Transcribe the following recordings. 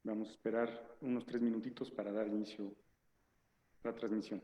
Vamos a esperar unos 3 minutitos para dar inicio a la transmisión.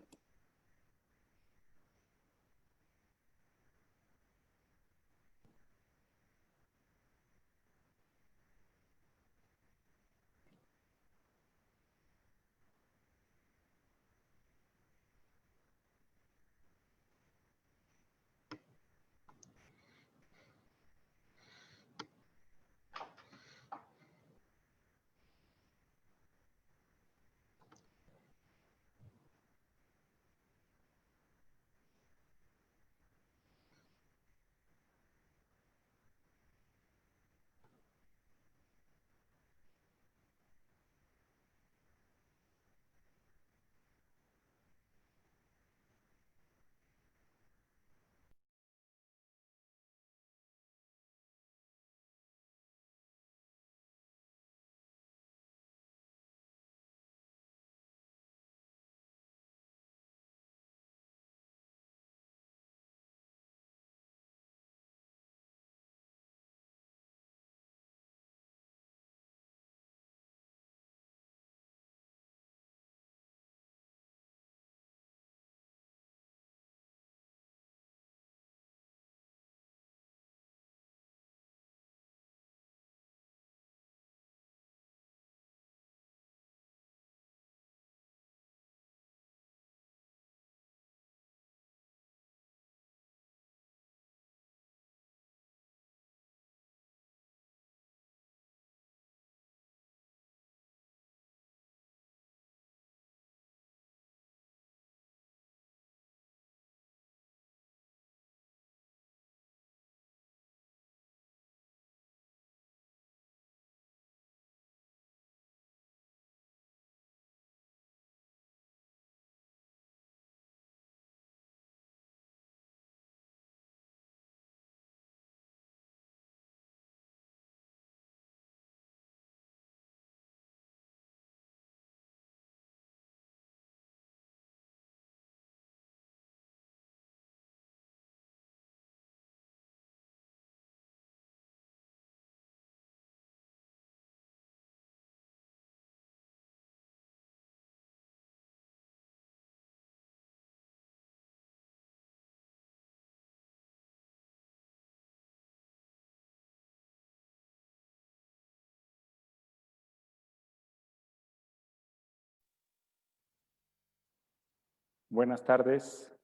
Buenas tardes.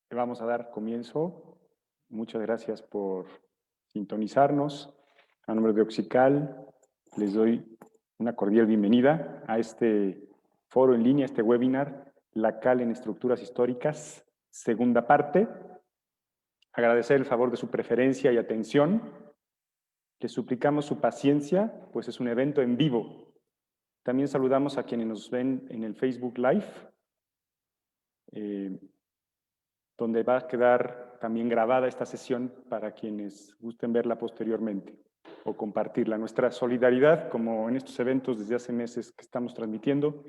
Vamos a dar comienzo. Muchas gracias por sintonizarnos. A nombre de Oxical, les doy una cordial bienvenida a este foro en línea, este webinar, La Cal en Estructuras Históricas, segunda parte. Agradecer el favor de su preferencia y atención. Les suplicamos su paciencia, pues es un evento en vivo. También saludamos a quienes nos ven en el Facebook Live, donde va a quedar también grabada esta sesión para quienes gusten verla posteriormente o compartirla. Nuestra solidaridad, como en estos eventos desde hace meses que estamos transmitiendo,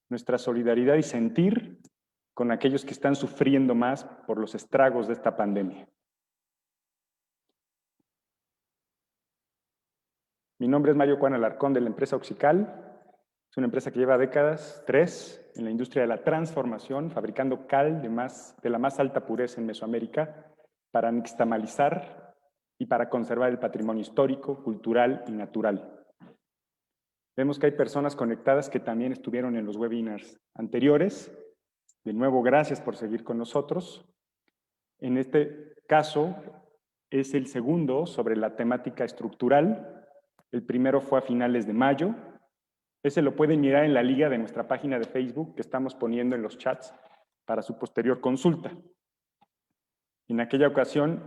nuestra solidaridad y sentir con aquellos que están sufriendo más por los estragos de esta pandemia. Mi nombre es Mario Juan Alarcón, de la empresa Oxical. Es una empresa que lleva décadas, 3, en la industria de la transformación, fabricando cal de la más alta pureza en Mesoamérica para nixtamalizar y para conservar el patrimonio histórico, cultural y natural. Vemos que hay personas conectadas que también estuvieron en los webinars anteriores. De nuevo, gracias por seguir con nosotros. En este caso, es el segundo sobre la temática estructural. El primero fue a finales de mayo. Ese lo pueden mirar en la liga de nuestra página de Facebook que estamos poniendo en los chats para su posterior consulta. En aquella ocasión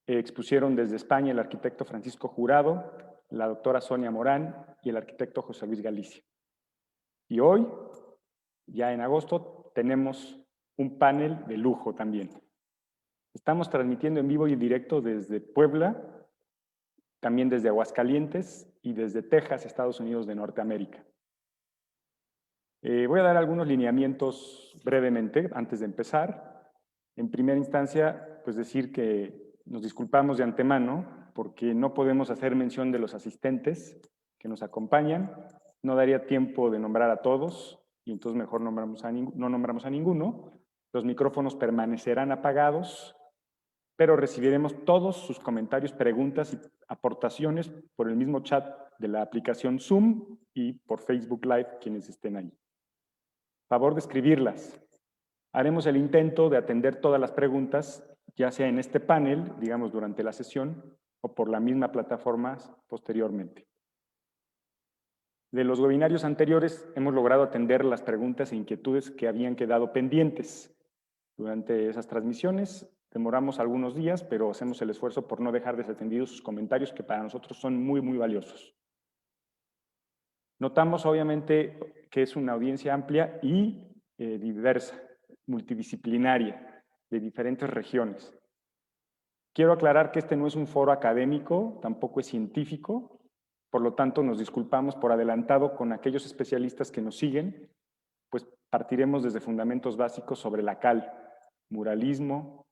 expusieron desde España el arquitecto Francisco Jurado, la doctora Sonia Morán y el arquitecto José Luis Galicia. Y hoy, ya en agosto, tenemos un panel de lujo también. Estamos transmitiendo en vivo y en directo desde Puebla, también desde Aguascalientes y desde Texas, Estados Unidos de Norteamérica. Voy a dar algunos lineamientos brevemente antes de empezar. En primera instancia, pues decir que nos disculpamos de antemano porque no podemos hacer mención de los asistentes que nos acompañan. No daría tiempo de nombrar a todos y entonces mejor no nombramos a ninguno. Los micrófonos permanecerán apagados, pero recibiremos todos sus comentarios, preguntas y aportaciones por el mismo chat de la aplicación Zoom y por Facebook Live, quienes estén ahí. Favor de escribirlas. Haremos el intento de atender todas las preguntas, ya sea en este panel, digamos durante la sesión, o por la misma plataforma posteriormente. De los webinarios anteriores hemos logrado atender las preguntas e inquietudes que habían quedado pendientes. Durante esas transmisiones demoramos algunos días, pero hacemos el esfuerzo por no dejar desatendidos sus comentarios, que para nosotros son muy, muy valiosos. Notamos, obviamente, que es una audiencia amplia y diversa, multidisciplinaria, de diferentes regiones. Quiero aclarar que este no es un foro académico, tampoco es científico, por lo tanto nos disculpamos por adelantado con aquellos especialistas que nos siguen, pues partiremos desde fundamentos básicos sobre la cal, muralismo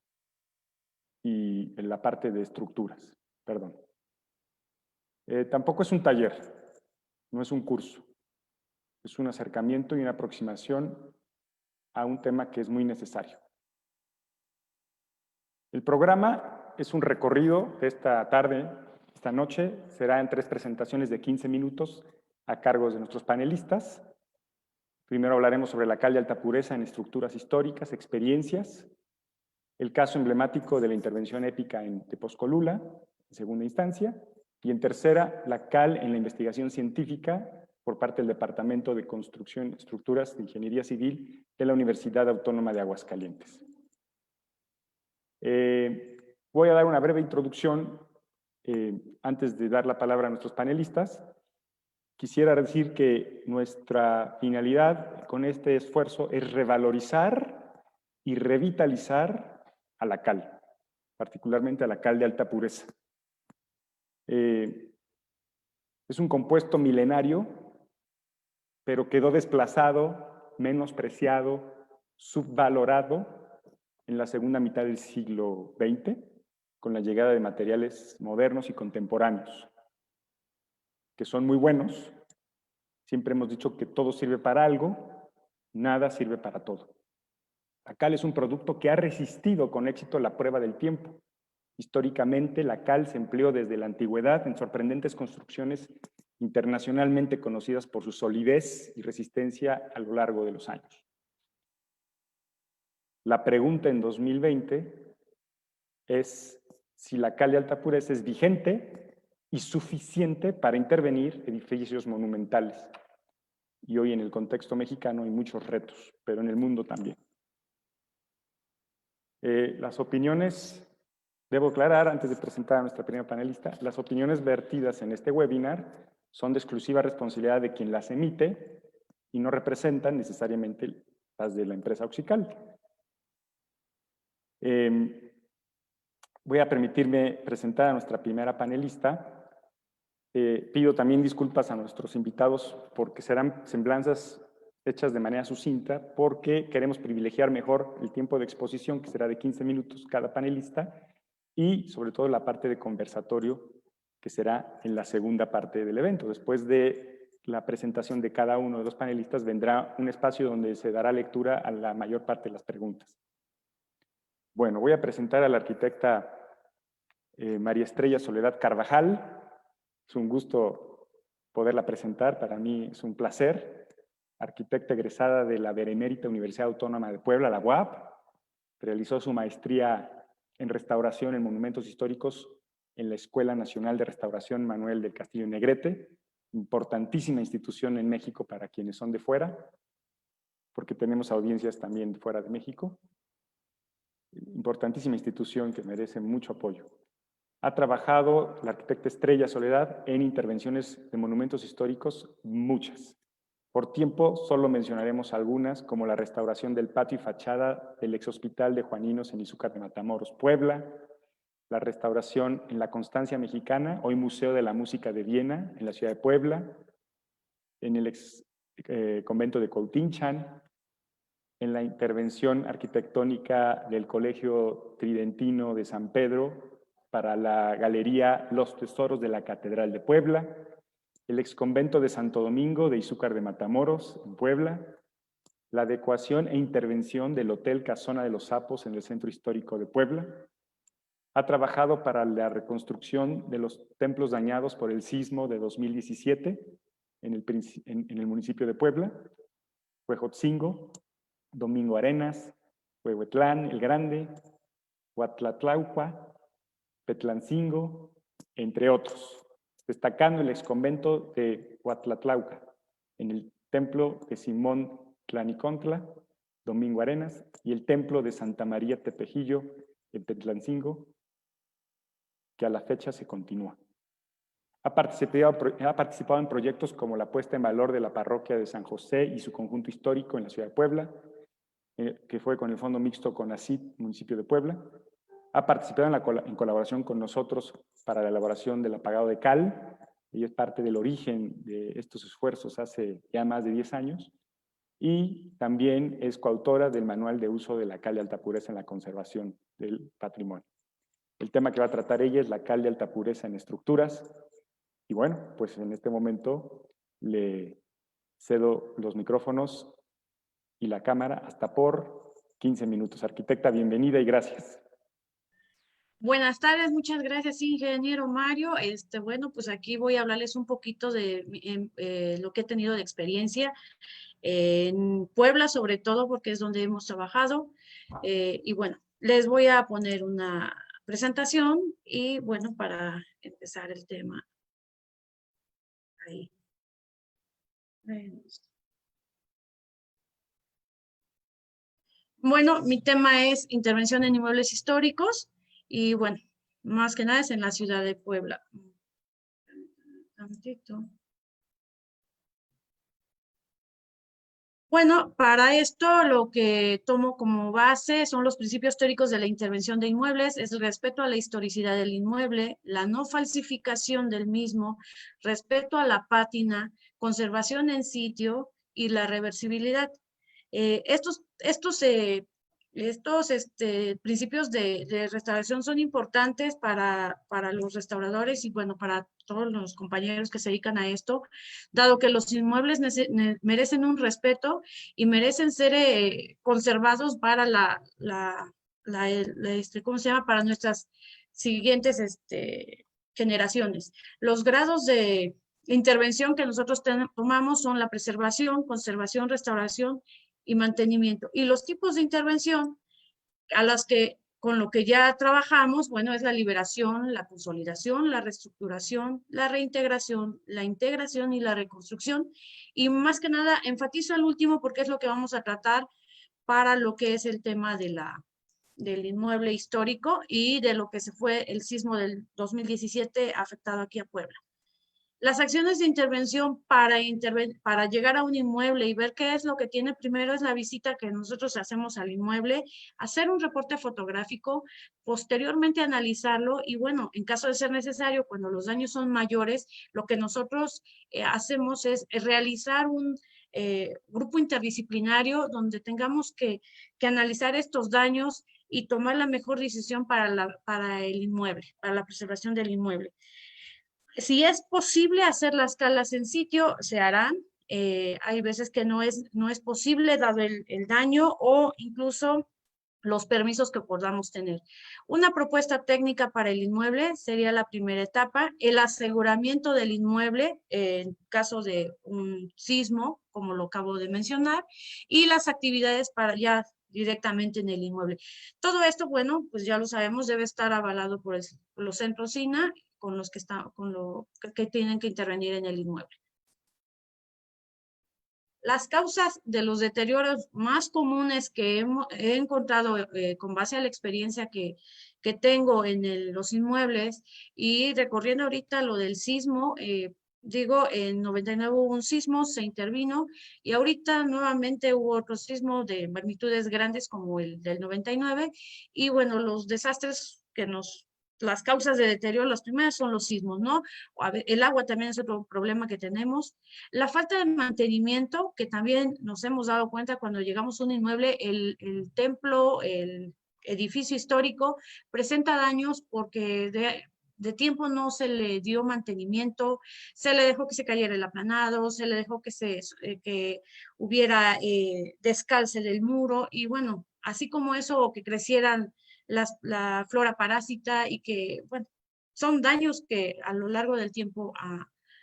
y la parte de estructuras, perdón. Tampoco es un taller, no es un curso, es un acercamiento y una aproximación a un tema que es muy necesario. El programa es un recorrido de esta tarde, esta noche, será en 3 presentaciones de 15 minutos a cargo de nuestros panelistas. Primero hablaremos sobre la cal de alta pureza en estructuras históricas, experiencias, el caso emblemático de la intervención épica en Tepozcolula, en segunda instancia, y en tercera, la cal en la investigación científica por parte del Departamento de Construcción, Estructuras de Ingeniería Civil de la Universidad Autónoma de Aguascalientes. Voy a dar una breve introducción antes de dar la palabra a nuestros panelistas. Quisiera decir que nuestra finalidad con este esfuerzo es revalorizar y revitalizar a la cal, particularmente a la cal de alta pureza. Es un compuesto milenario, pero quedó desplazado, menospreciado, subvalorado en la segunda mitad del siglo XX, con la llegada de materiales modernos y contemporáneos, que son muy buenos. Siempre hemos dicho que todo sirve para algo, nada sirve para todo. La cal es un producto que ha resistido con éxito la prueba del tiempo. Históricamente, la cal se empleó desde la antigüedad en sorprendentes construcciones internacionalmente conocidas por su solidez y resistencia a lo largo de los años. La pregunta en 2020 es si la cal de alta pureza es vigente y suficiente para intervenir edificios monumentales. Y hoy en el contexto mexicano hay muchos retos, pero en el mundo también. Las opiniones, debo aclarar antes de presentar a nuestra primera panelista, las opiniones vertidas en este webinar son de exclusiva responsabilidad de quien las emite y no representan necesariamente las de la empresa Oxical. Voy a permitirme presentar a nuestra primera panelista. Pido también disculpas a nuestros invitados porque serán semblanzas hechas de manera sucinta porque queremos privilegiar mejor el tiempo de exposición, que será de 15 minutos cada panelista, y sobre todo la parte de conversatorio, que será en la segunda parte del evento. Después de la presentación de cada uno de los panelistas vendrá un espacio donde se dará lectura a la mayor parte de las preguntas. Bueno, voy a presentar a la arquitecta María Estrella Soledad Carvajal. Es un gusto poderla presentar, para mí es un placer. Arquitecta egresada de la Benemérita Universidad Autónoma de Puebla, la UAP. Realizó su maestría en restauración en monumentos históricos en la Escuela Nacional de Restauración Manuel del Castillo Negrete, importantísima institución en México para quienes son de fuera, porque tenemos audiencias también fuera de México. Importantísima institución que merece mucho apoyo. Ha trabajado la arquitecta Estrella Soledad en intervenciones de monumentos históricos, muchas. Por tiempo, solo mencionaremos algunas, como la restauración del patio y fachada del exhospital de Juaninos en Izúcar de Matamoros, Puebla, la restauración en la Constancia Mexicana, hoy Museo de la Música de Viena, en la ciudad de Puebla, en el convento de Coutinchán, en la intervención arquitectónica del Colegio Tridentino de San Pedro para la Galería Los Tesoros de la Catedral de Puebla, el exconvento de Santo Domingo de Izúcar de Matamoros, en Puebla, la adecuación e intervención del Hotel Casona de los Sapos en el Centro Histórico de Puebla. Ha trabajado para la reconstrucción de los templos dañados por el sismo de 2017 en el municipio de Puebla, Huejotzingo, Domingo Arenas, Huehuetlán el Grande, Huatlatlauhua, Petlancingo, entre otros, destacando el exconvento de Huatlatlauhua, en el templo de Simón Tlanicontla, Domingo Arenas, y el templo de Santa María Tepejillo, en Petlancingo, que a la fecha se continúa. Ha participado en proyectos como la puesta en valor de la parroquia de San José y su conjunto histórico en la ciudad de Puebla, que fue con el Fondo Mixto CONACYT, municipio de Puebla. Ha participado en colaboración con nosotros para la elaboración del apagado de cal. Ella es parte del origen de estos esfuerzos hace ya más de 10 años. Y también es coautora del Manual de Uso de la Cal de Alta Pureza en la Conservación del Patrimonio. El tema que va a tratar ella es la cal de alta pureza en estructuras. Y bueno, pues en este momento le cedo los micrófonos y la cámara hasta por 15 minutos. Arquitecta, bienvenida y gracias. Buenas tardes, muchas gracias, ingeniero Mario. Bueno, pues aquí voy a hablarles un poquito de lo que he tenido de experiencia en Puebla, sobre todo porque es donde hemos trabajado. Y bueno, les voy a poner una presentación y bueno, para empezar el tema. Ahí. Bueno, mi tema es intervención en inmuebles históricos y bueno, más que nada es en la ciudad de Puebla. Tantito. Bueno, para esto lo que tomo como base son los principios teóricos de la intervención de inmuebles, es el respeto a la historicidad del inmueble, la no falsificación del mismo, respeto a la pátina, conservación en sitio y la reversibilidad. Estos principios de restauración son importantes para los restauradores y bueno, para todos los compañeros que se dedican a esto, dado que los inmuebles merecen un respeto y merecen ser conservados para ¿cómo se llama? Para nuestras siguientes generaciones. Los grados de intervención que nosotros tomamos son la preservación, conservación, restauración y mantenimiento. Y los tipos de intervención a las que con lo que ya trabajamos, bueno, es la liberación, la consolidación, la reestructuración, la reintegración, la integración y la reconstrucción. Y más que nada, enfatizo el último porque es lo que vamos a tratar para lo que es el tema del inmueble histórico y de lo que se fue el sismo del 2017 afectado aquí a Puebla. Las acciones de intervención para llegar a un inmueble y ver qué es lo que tiene primero es la visita que nosotros hacemos al inmueble, hacer un reporte fotográfico, posteriormente analizarlo y bueno, en caso de ser necesario, cuando los daños son mayores, lo que nosotros hacemos es realizar un grupo interdisciplinario donde tengamos que analizar estos daños y tomar la mejor decisión para el inmueble, para la preservación del inmueble. Si es posible hacer las calas en sitio, se harán. Hay veces que no es posible dado el daño o incluso los permisos que podamos tener. Una propuesta técnica para el inmueble sería la primera etapa, el aseguramiento del inmueble en caso de un sismo, como lo acabo de mencionar, y las actividades para ya directamente en el inmueble. Todo esto, bueno, pues ya lo sabemos, debe estar avalado por los centros SINA con los que tienen que intervenir en el inmueble. Las causas de los deterioros más comunes que he encontrado con base a la experiencia que tengo en los inmuebles y recorriendo ahorita lo del sismo, en 99 hubo un sismo, se intervino y ahorita nuevamente hubo otro sismo de magnitudes grandes como el del 99 y bueno, los desastres las causas de deterioro, las primeras son los sismos, ¿no? El agua también es otro problema que tenemos. La falta de mantenimiento, que también nos hemos dado cuenta cuando llegamos a un inmueble, el templo, el edificio histórico presenta daños porque de tiempo no se le dio mantenimiento, se le dejó que se cayera el aplanado, se le dejó que hubiera descalce del muro y bueno, así como eso, que crecieran la flora parásita y que, bueno, son daños que a lo largo del tiempo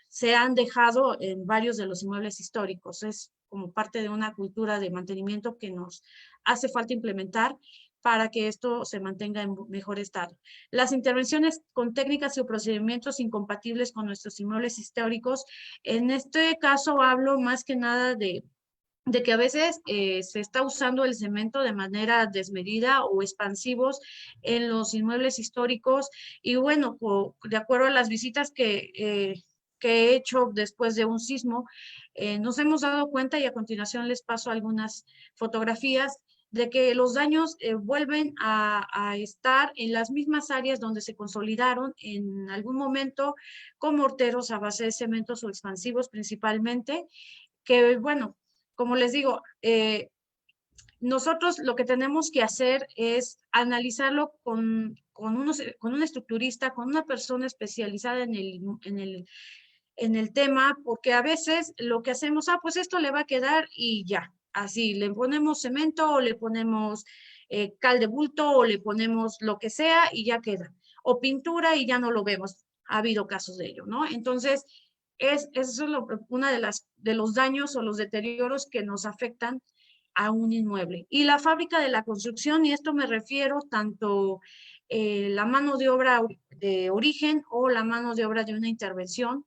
se han dejado en varios de los inmuebles históricos. Es como parte de una cultura de mantenimiento que nos hace falta implementar para que esto se mantenga en mejor estado. Las intervenciones con técnicas y procedimientos incompatibles con nuestros inmuebles históricos, en este caso hablo más que nada de que a veces se está usando el cemento de manera desmedida o expansivos en los inmuebles históricos y bueno, de acuerdo a las visitas que he hecho después de un sismo, nos hemos dado cuenta y a continuación les paso algunas fotografías de que los daños vuelven a estar en las mismas áreas donde se consolidaron en algún momento con morteros a base de cementos o expansivos principalmente, que bueno, como les digo, nosotros lo que tenemos que hacer es analizarlo con un estructurista, con una persona especializada en el tema, porque a veces lo que hacemos, pues esto le va a quedar y ya, así, le ponemos cemento o le ponemos cal de bulto o le ponemos lo que sea y ya queda, o pintura y ya no lo vemos. Ha habido casos de ello, ¿no? Entonces, eso es una de los daños o los deterioros que nos afectan a un inmueble. Y la fábrica de la construcción, y esto me refiero tanto la mano de obra de origen o la mano de obra de una intervención,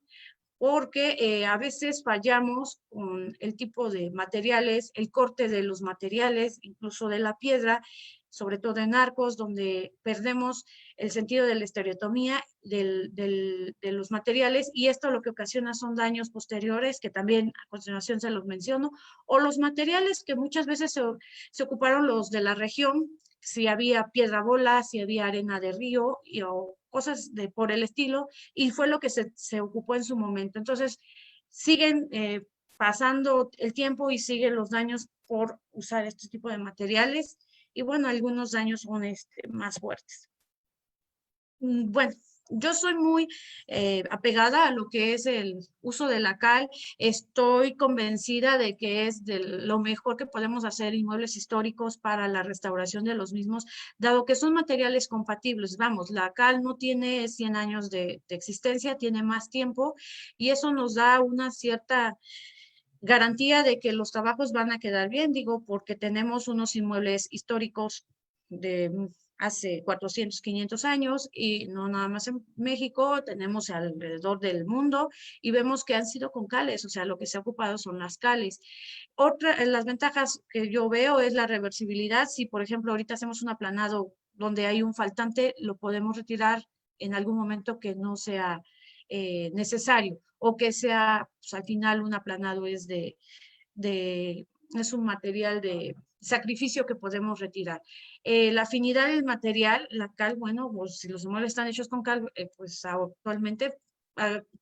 porque a veces fallamos con el tipo de materiales, el corte de los materiales, incluso de la piedra, sobre todo en arcos, donde perdemos el sentido de la estereotomía de los materiales y esto lo que ocasiona son daños posteriores, que también a continuación se los menciono, o los materiales que muchas veces se ocuparon los de la región, si había piedra bola, si había arena de río o cosas por el estilo, y fue lo que se ocupó en su momento. Entonces, siguen pasando el tiempo y siguen los daños por usar este tipo de materiales y bueno, algunos daños son más fuertes. Bueno, yo soy muy apegada a lo que es el uso de la cal. Estoy convencida de que es de lo mejor que podemos hacer inmuebles históricos para la restauración de los mismos, dado que son materiales compatibles. Vamos, la cal no tiene 100 años de existencia, tiene más tiempo y eso nos da una cierta garantía de que los trabajos van a quedar bien, digo, porque tenemos unos inmuebles históricos de hace 400, 500 años y no nada más en México, tenemos alrededor del mundo y vemos que han sido con cales, o sea, lo que se ha ocupado son las cales. Otra, las ventajas que yo veo es la reversibilidad. Si, por ejemplo, ahorita hacemos un aplanado donde hay un faltante, lo podemos retirar en algún momento que no sea necesario o que sea, pues, al final un aplanado es es un material de sacrificio que podemos retirar. La afinidad del material, la cal, bueno, pues si los muebles están hechos con cal, pues actualmente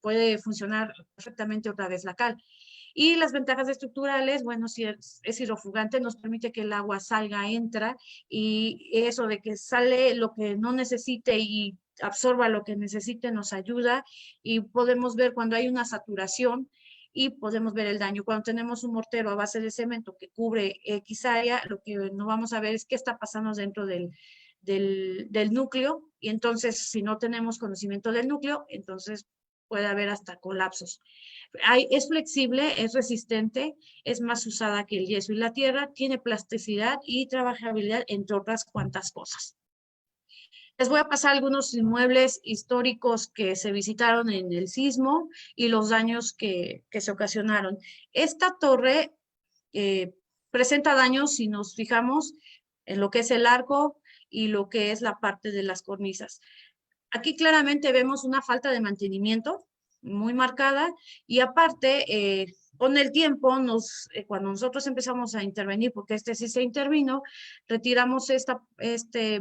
puede funcionar perfectamente otra vez la cal. Y las ventajas estructurales, bueno, si es hidrofugante, nos permite que el agua salga, entra, y eso de que sale lo que no necesite y absorba lo que necesite nos ayuda y podemos ver cuando hay una saturación y podemos ver el daño. Cuando tenemos un mortero a base de cemento que cubre X área, lo que no vamos a ver es qué está pasando dentro del núcleo y entonces si no tenemos conocimiento del núcleo, entonces puede haber hasta colapsos. Es flexible, es resistente, es más usada que el yeso y la tierra, tiene plasticidad y trabajabilidad, entre otras cuantas cosas. Les voy a pasar algunos inmuebles históricos que se visitaron en el sismo y los daños que se ocasionaron. Esta torre presenta daños si nos fijamos en lo que es el arco y lo que es la parte de las cornisas. Aquí claramente vemos una falta de mantenimiento muy marcada y aparte Con el tiempo, cuando nosotros empezamos a intervenir, porque este sí se intervino, retiramos este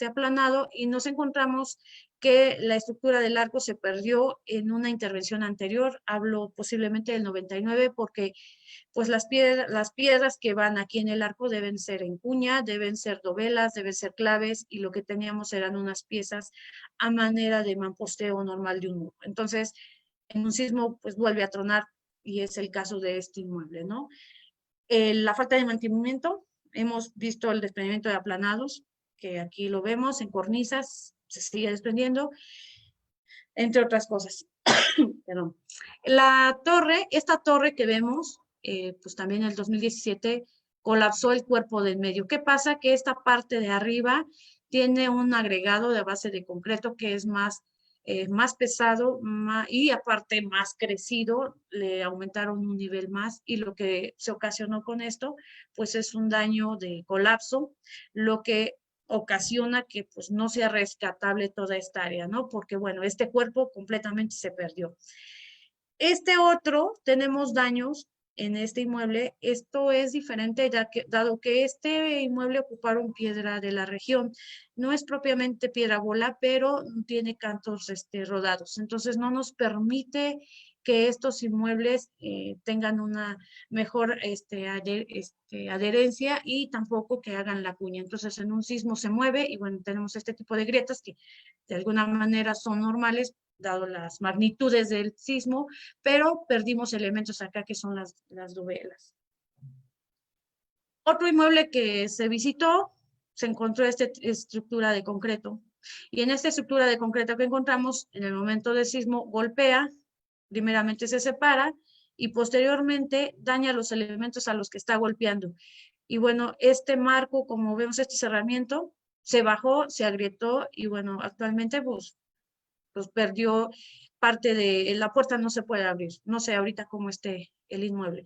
aplanado y nos encontramos que la estructura del arco se perdió en una intervención anterior. Hablo posiblemente del 99, porque pues las piedras que van aquí en el arco deben ser en cuña, deben ser dovelas, deben ser claves, y lo que teníamos eran unas piezas a manera de mamposteo normal de un muro. Entonces, en un sismo, pues vuelve a tronar, y es el caso de este inmueble, ¿no? La falta de mantenimiento, hemos visto el desprendimiento de aplanados, que aquí lo vemos, en cornisas, se sigue desprendiendo, entre otras cosas. Perdón. Esta torre que vemos, pues también en el 2017 colapsó el cuerpo del medio. ¿Qué pasa? Que esta parte de arriba tiene un agregado de base de concreto que es más pesado y aparte más crecido, le aumentaron un nivel más, y lo que se ocasionó con esto, pues es un daño de colapso, lo que ocasiona que pues no sea rescatable toda esta área, ¿no? Porque bueno, este cuerpo completamente se perdió. Este otro, tenemos daños en este inmueble. Esto es diferente, dado que este inmueble ocuparon piedra de la región. No es propiamente piedra bola, pero tiene cantos rodados. Entonces no nos permite que estos inmuebles tengan una mejor adherencia, y tampoco que hagan la cuña. Entonces en un sismo se mueve y bueno, tenemos este tipo de grietas que de alguna manera son normales, dado las magnitudes del sismo, pero perdimos elementos acá que son las dovelas. Otro inmueble que se visitó, se encontró esta estructura de concreto. Y en esta estructura de concreto que encontramos, en el momento del sismo, golpea, primeramente se separa y posteriormente daña los elementos a los que está golpeando. Y bueno, este marco, como vemos, este cerramiento, se bajó, se agrietó y bueno, actualmente pues perdió parte de la puerta, no se puede abrir. No sé ahorita cómo esté el inmueble.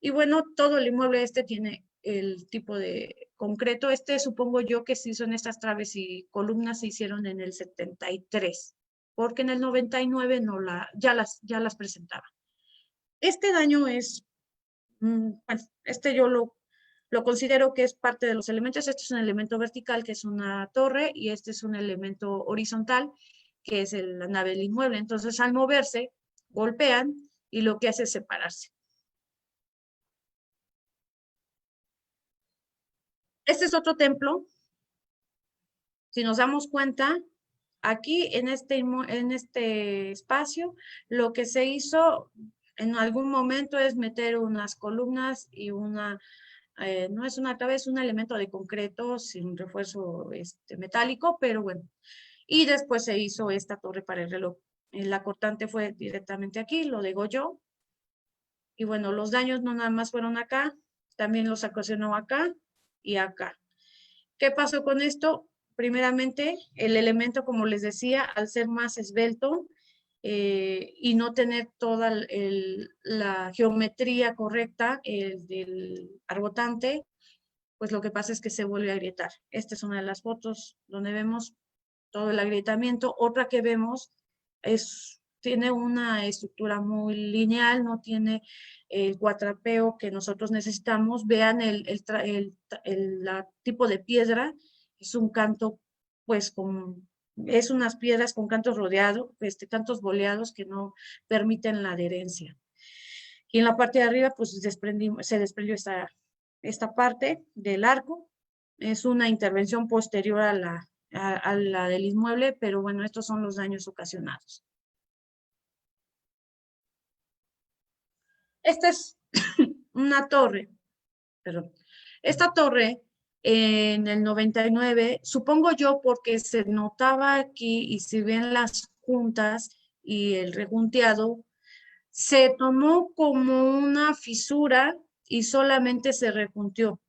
Y bueno, todo el inmueble tiene el tipo de concreto. Supongo yo que sí son estas traves y columnas, se hicieron en el 73, porque en el 99 no ya las presentaba. Este daño es, bueno, yo lo considero que es parte de los elementos. Este es un elemento vertical, que es una torre, y este es un elemento horizontal, que es la nave del inmueble. Entonces, al moverse, golpean y lo que hace es separarse. Este es otro templo. Si nos damos cuenta, aquí en este espacio, lo que se hizo en algún momento es meter unas columnas y no es una clave, es un elemento de concreto sin refuerzo metálico, pero bueno. Y después se hizo esta torre para el reloj. La cortante fue directamente aquí, lo degolló. Y bueno, los daños no nada más fueron acá, también los ocasionó acá y acá. ¿Qué pasó con esto? Primeramente, el elemento, como les decía, al ser más esbelto y no tener toda la geometría correcta del arbotante, pues lo que pasa es que se vuelve a agrietar. Esta es una de las fotos donde vemos todo el agrietamiento. Otra que vemos tiene una estructura muy lineal, no tiene el cuatrapeo que nosotros necesitamos. Vean el tipo de piedra, es un canto, pues es unas piedras con cantos rodeados, cantos boleados que no permiten la adherencia. Y en la parte de arriba, pues se desprendió esta parte del arco. Es una intervención posterior a la del inmueble, pero bueno, estos son los daños ocasionados. Esta es una torre, perdón. Esta torre en el 99, supongo yo porque se notaba aquí, y si ven las juntas y el rejunteado, se tomó como una fisura y solamente se rejunteó.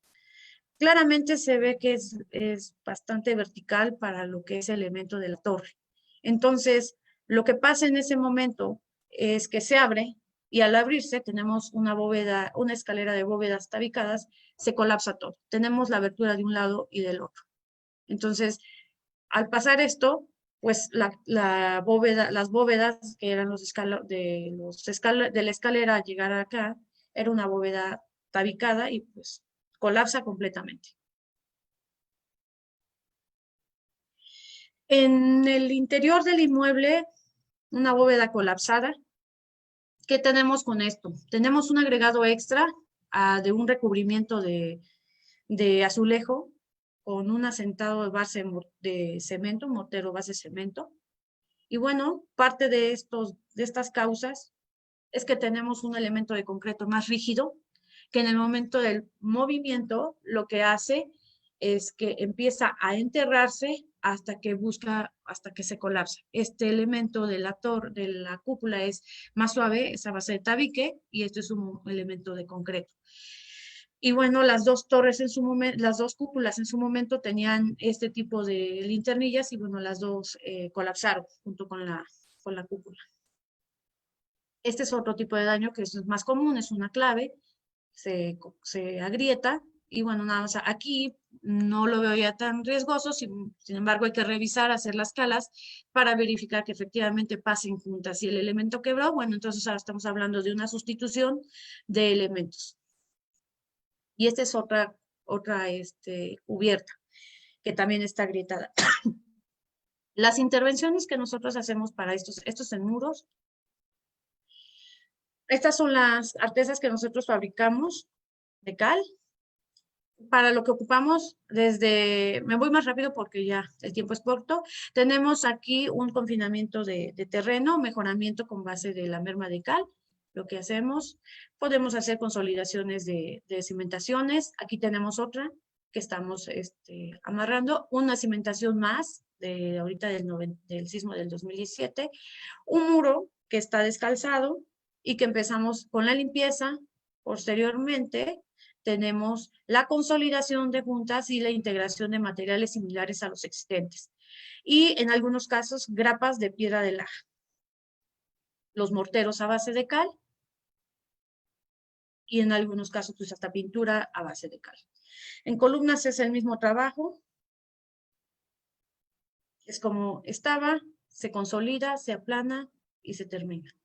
Claramente se ve que es bastante vertical para lo que es el elemento de la torre. Entonces, lo que pasa en ese momento es que se abre, y al abrirse tenemos una bóveda, una escalera de bóvedas tabicadas, se colapsa todo. Tenemos la abertura de un lado y del otro. Entonces, al pasar esto, pues la bóveda, las bóvedas que eran de la escalera al llegar acá, era una bóveda tabicada y pues colapsa completamente. En el interior del inmueble, una bóveda colapsada. ¿Qué tenemos con esto? Tenemos un agregado extra de un recubrimiento de azulejo con un asentado de base de cemento, mortero base cemento. Y bueno, parte de estas causas es que tenemos un elemento de concreto más rígido que en el momento del movimiento lo que hace es que empieza a enterrarse hasta que se colapsa. Este elemento de de la cúpula es más suave, es a base de tabique, y esto es un elemento de concreto. Y bueno, las dos torres en su momento, las dos cúpulas en su momento tenían este tipo de linternillas y bueno, las dos colapsaron junto con la cúpula. Este es otro tipo de daño que es más común, es una clave, se agrieta y bueno, nada más aquí no lo veo ya tan riesgoso, sin embargo hay que revisar, hacer las calas para verificar que efectivamente pasen juntas. Si el elemento quebró, bueno, entonces ahora estamos hablando de una sustitución de elementos. Y esta es otra cubierta que también está agrietada. Las intervenciones que nosotros hacemos para estos en muros, estas son las artesas que nosotros fabricamos de cal. Para lo que ocupamos me voy más rápido porque ya el tiempo es corto. Tenemos aquí un confinamiento de terreno, mejoramiento con base de la merma de cal. Lo que hacemos, podemos hacer consolidaciones de cimentaciones. Aquí tenemos otra que estamos amarrando, una cimentación más de ahorita del sismo del 2017, un muro que está descalzado y que empezamos con la limpieza. Posteriormente, tenemos la consolidación de juntas y la integración de materiales similares a los existentes. Y en algunos casos, grapas de piedra de laja. Los morteros a base de cal y en algunos casos, pues hasta pintura a base de cal. En columnas es el mismo trabajo. Es como estaba, se consolida, se aplana y se termina.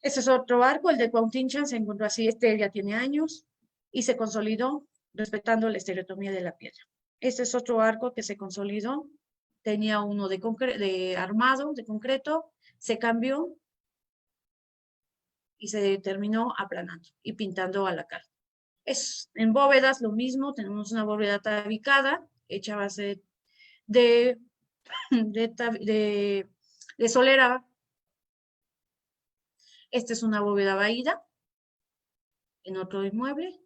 Este es otro arco, el de Cuautinchan, se encontró así, ya tiene años y se consolidó respetando la estereotomía de la piedra. Este es otro arco que se consolidó, tenía uno de armado, de concreto, se cambió y se terminó aplanando y pintando a la cal. En bóvedas lo mismo, tenemos una bóveda tabicada, hecha a base de, de solera. Esta es una bóveda vaída en otro inmueble.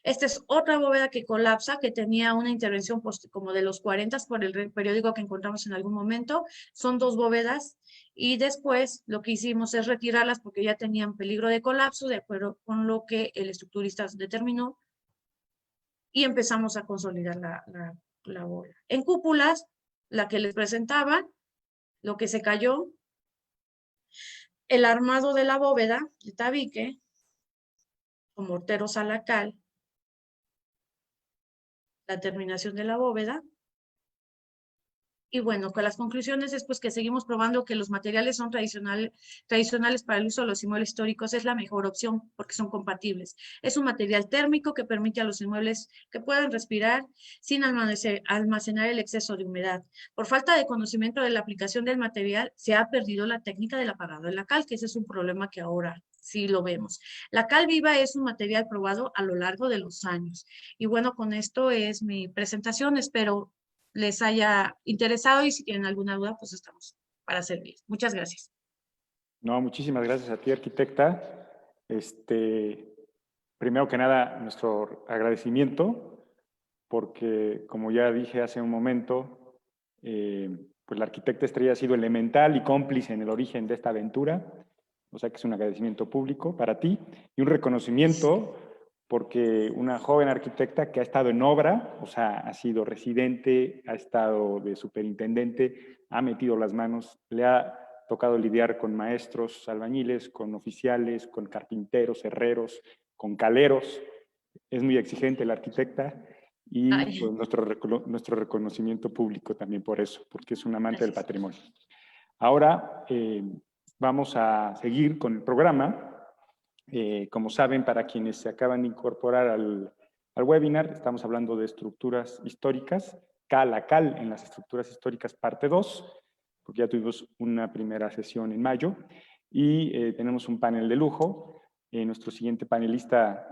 Esta es otra bóveda que colapsa, que tenía una intervención como de los 40 por el periódico que encontramos en algún momento. Son dos bóvedas y después lo que hicimos es retirarlas porque ya tenían peligro de colapso, de acuerdo con lo que el estructurista determinó, y empezamos a consolidar la bóveda. En cúpulas, la que les presentaba, lo que se cayó, el armado de la bóveda, el tabique, con morteros a la cal, la terminación de la bóveda. Y bueno, con las conclusiones es pues que seguimos probando que los materiales son tradicionales para el uso de los inmuebles históricos, es la mejor opción porque son compatibles. Es un material térmico que permite a los inmuebles que puedan respirar sin almacenar el exceso de humedad. Por falta de conocimiento de la aplicación del material, se ha perdido la técnica del apagado de la cal, que ese es un problema que ahora sí lo vemos. La cal viva es un material probado a lo largo de los años. Y bueno, con esto es mi presentación. Espero les haya interesado y si tienen alguna duda, pues estamos para servir. Muchas gracias. No, muchísimas gracias a ti, arquitecta. Primero que nada, nuestro agradecimiento, porque como ya dije hace un momento, pues la arquitecta Estrella ha sido elemental y cómplice en el origen de esta aventura, o sea que es un agradecimiento público para ti y un reconocimiento porque una joven arquitecta que ha estado en obra, o sea, ha sido residente, ha estado de superintendente, ha metido las manos, le ha tocado lidiar con maestros, albañiles, con oficiales, con carpinteros, herreros, con caleros. Es muy exigente la arquitecta y Ay, pues, nuestro reconocimiento público también por eso, porque es un amante del gracias. patrimonio. Ahora vamos a seguir con el programa. Como saben, para quienes se acaban de incorporar al webinar, estamos hablando de estructuras históricas, cal a cal en las estructuras históricas parte 2, porque ya tuvimos una primera sesión en mayo, y tenemos un panel de lujo. Nuestro siguiente panelista,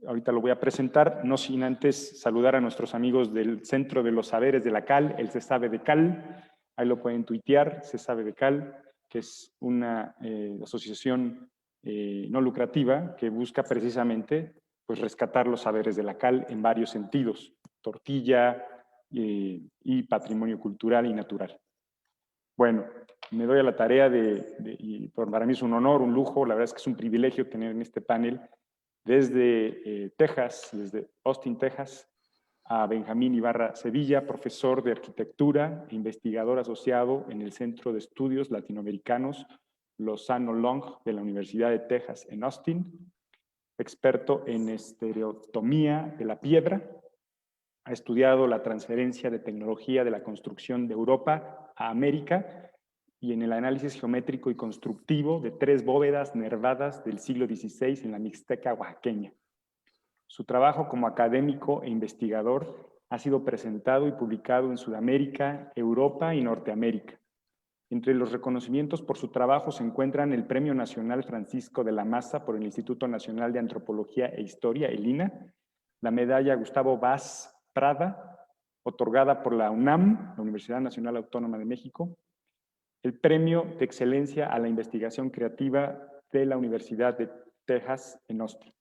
ahorita lo voy a presentar, no sin antes saludar a nuestros amigos del Centro de los Saberes de la Cal, el Se Sabe de Cal, ahí lo pueden tuitear, Se Sabe de Cal, que es una asociación no lucrativa que busca precisamente pues, rescatar los saberes de la cal en varios sentidos, tortilla y patrimonio cultural y natural. Bueno, me doy a la tarea y para mí es un honor, un lujo, la verdad es que es un privilegio tener en este panel desde Texas, desde Austin, Texas, a Benjamín Ibarra Sevilla, profesor de arquitectura e investigador asociado en el Centro de Estudios Latinoamericanos Lozano Long de la Universidad de Texas en Austin, experto en estereotomía de la piedra, ha estudiado la transferencia de tecnología de la construcción de Europa a América y en el análisis geométrico y constructivo de 3 bóvedas nervadas del siglo XVI en la Mixteca oaxaqueña. Su trabajo como académico e investigador ha sido presentado y publicado en Sudamérica, Europa y Norteamérica. Entre los reconocimientos por su trabajo se encuentran el Premio Nacional Francisco de la Maza por el Instituto Nacional de Antropología e Historia, el INAH, la medalla Gustavo Vaz Prada, otorgada por la UNAM, la Universidad Nacional Autónoma de México, el Premio de Excelencia a la Investigación Creativa de la Universidad de Texas en Austin.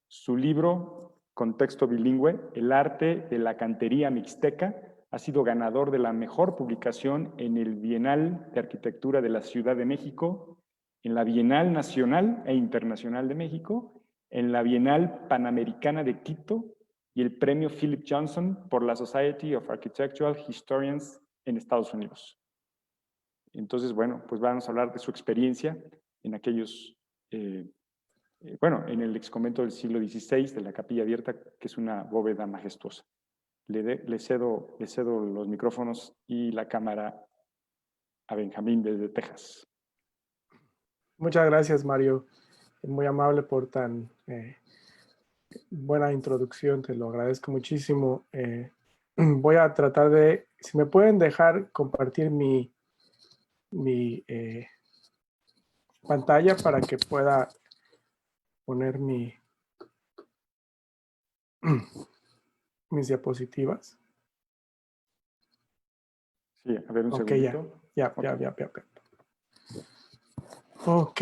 Su libro, con texto bilingüe, El arte de la cantería mixteca, ha sido ganador de la mejor publicación en el Bienal de Arquitectura de la Ciudad de México, en la Bienal Nacional e Internacional de México, en la Bienal Panamericana de Quito y el Premio Philip Johnson por la Society of Architectural Historians en Estados Unidos. Entonces, bueno, pues vamos a hablar de su experiencia en aquellos en el exconvento del siglo XVI de la Capilla Abierta, que es una bóveda majestuosa. Le cedo los micrófonos y la cámara a Benjamín desde Texas. Muchas gracias, Mario. Muy amable por tan buena introducción, te lo agradezco muchísimo. Voy a tratar de, si me pueden dejar compartir mi pantalla para que pueda poner mis diapositivas. Sí, a ver un segundito. Ya. Ok,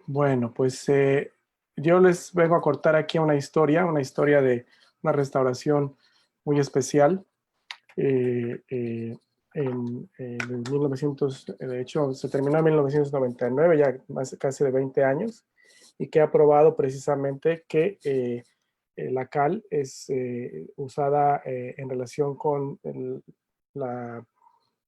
bueno, pues yo les vengo a contar aquí una historia de una restauración muy especial. En el 1900, de hecho, se terminó en 1999, ya casi de 20 años, y que ha probado precisamente que la cal es usada en relación con el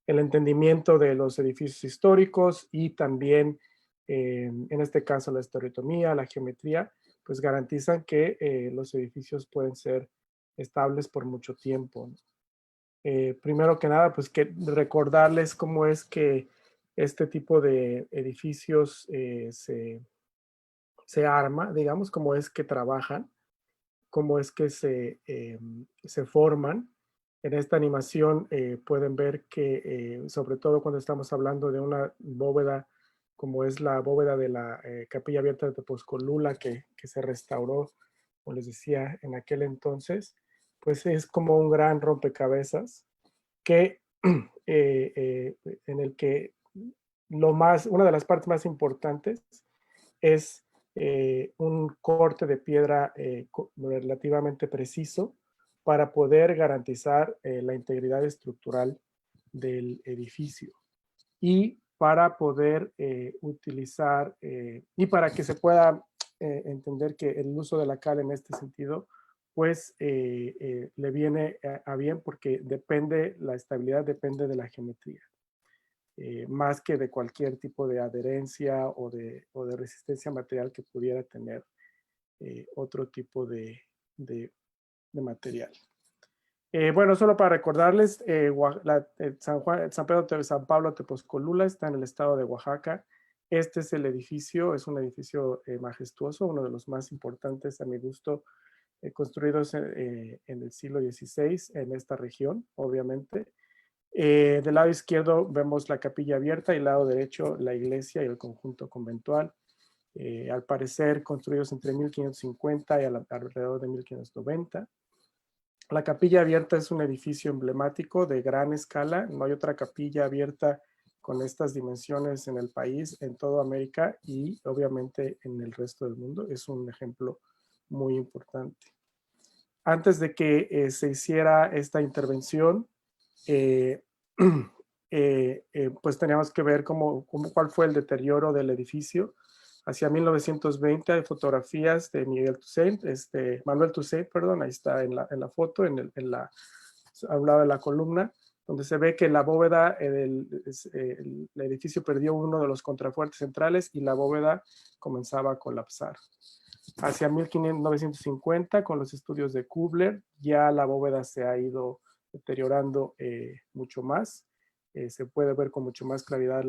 entendimiento de los edificios históricos y también, en este caso, la estereotomía, la geometría, pues garantizan que los edificios pueden ser estables por mucho tiempo, ¿no? Primero que nada, pues que recordarles cómo es que este tipo de edificios se arma, digamos, cómo es que trabajan, cómo es que se forman. En esta animación pueden ver que, sobre todo cuando estamos hablando de una bóveda, como es la bóveda de la Capilla Abierta de Tepozcolula, que se restauró, como les decía, en aquel entonces, pues es como un gran rompecabezas que, en el que una de las partes más importantes es un corte de piedra relativamente preciso para poder garantizar la integridad estructural del edificio y para poder utilizar y para que se pueda entender que el uso de la cal en este sentido pues le viene a bien porque la estabilidad depende de la geometría. Más que de cualquier tipo de adherencia o de resistencia material que pudiera tener otro tipo de material. Bueno, solo para recordarles, San Pedro de San Pablo Tepozcolula está en el estado de Oaxaca. Este es el edificio, es un edificio majestuoso, uno de los más importantes a mi gusto, construidos en el siglo XVI en esta región, obviamente. Del lado izquierdo vemos la capilla abierta y del lado derecho la iglesia y el conjunto conventual. Al parecer construidos entre 1550 y alrededor de 1590. La capilla abierta es un edificio emblemático de gran escala. No hay otra capilla abierta con estas dimensiones en el país, en toda América y obviamente en el resto del mundo. Es un ejemplo muy importante. Antes de que se hiciera esta intervención, pues teníamos que ver cuál fue el deterioro del edificio. Hacia 1920 hay fotografías de Manuel Toussaint, perdón, ahí está en la foto, al lado de la columna, donde se ve que la bóveda, el edificio perdió uno de los contrafuertes centrales y la bóveda comenzaba a colapsar. Hacia 1950, con los estudios de Kubler, ya la bóveda se ha ido deteriorando mucho más. Se puede ver con mucho más claridad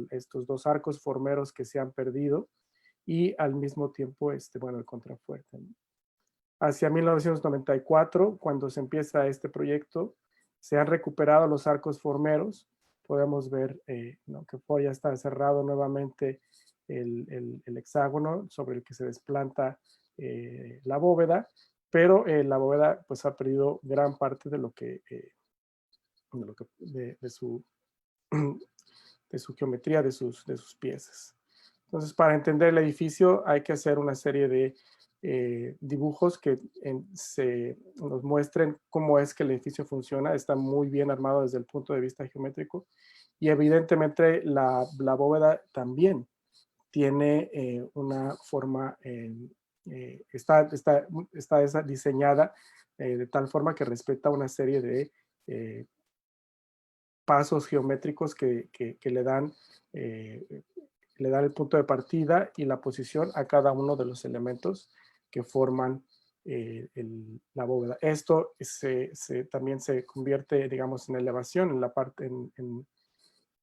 estos dos arcos formeros que se han perdido y al mismo tiempo el contrafuerte. Hacia 1994, cuando se empieza este proyecto, se han recuperado los arcos formeros. Podemos ver que ya está cerrado nuevamente el hexágono sobre el que se desplanta la bóveda, pero la bóveda pues ha perdido gran parte de su geometría, de sus piezas. Entonces, para entender el edificio hay que hacer una serie de dibujos que nos muestren cómo es que el edificio funciona. Está muy bien armado desde el punto de vista geométrico y evidentemente la bóveda también tiene una forma, está diseñada de tal forma que respeta una serie de pasos geométricos que le dan el punto de partida y la posición a cada uno de los elementos que forman la bóveda. Esto también se convierte, digamos, en elevación, en la parte,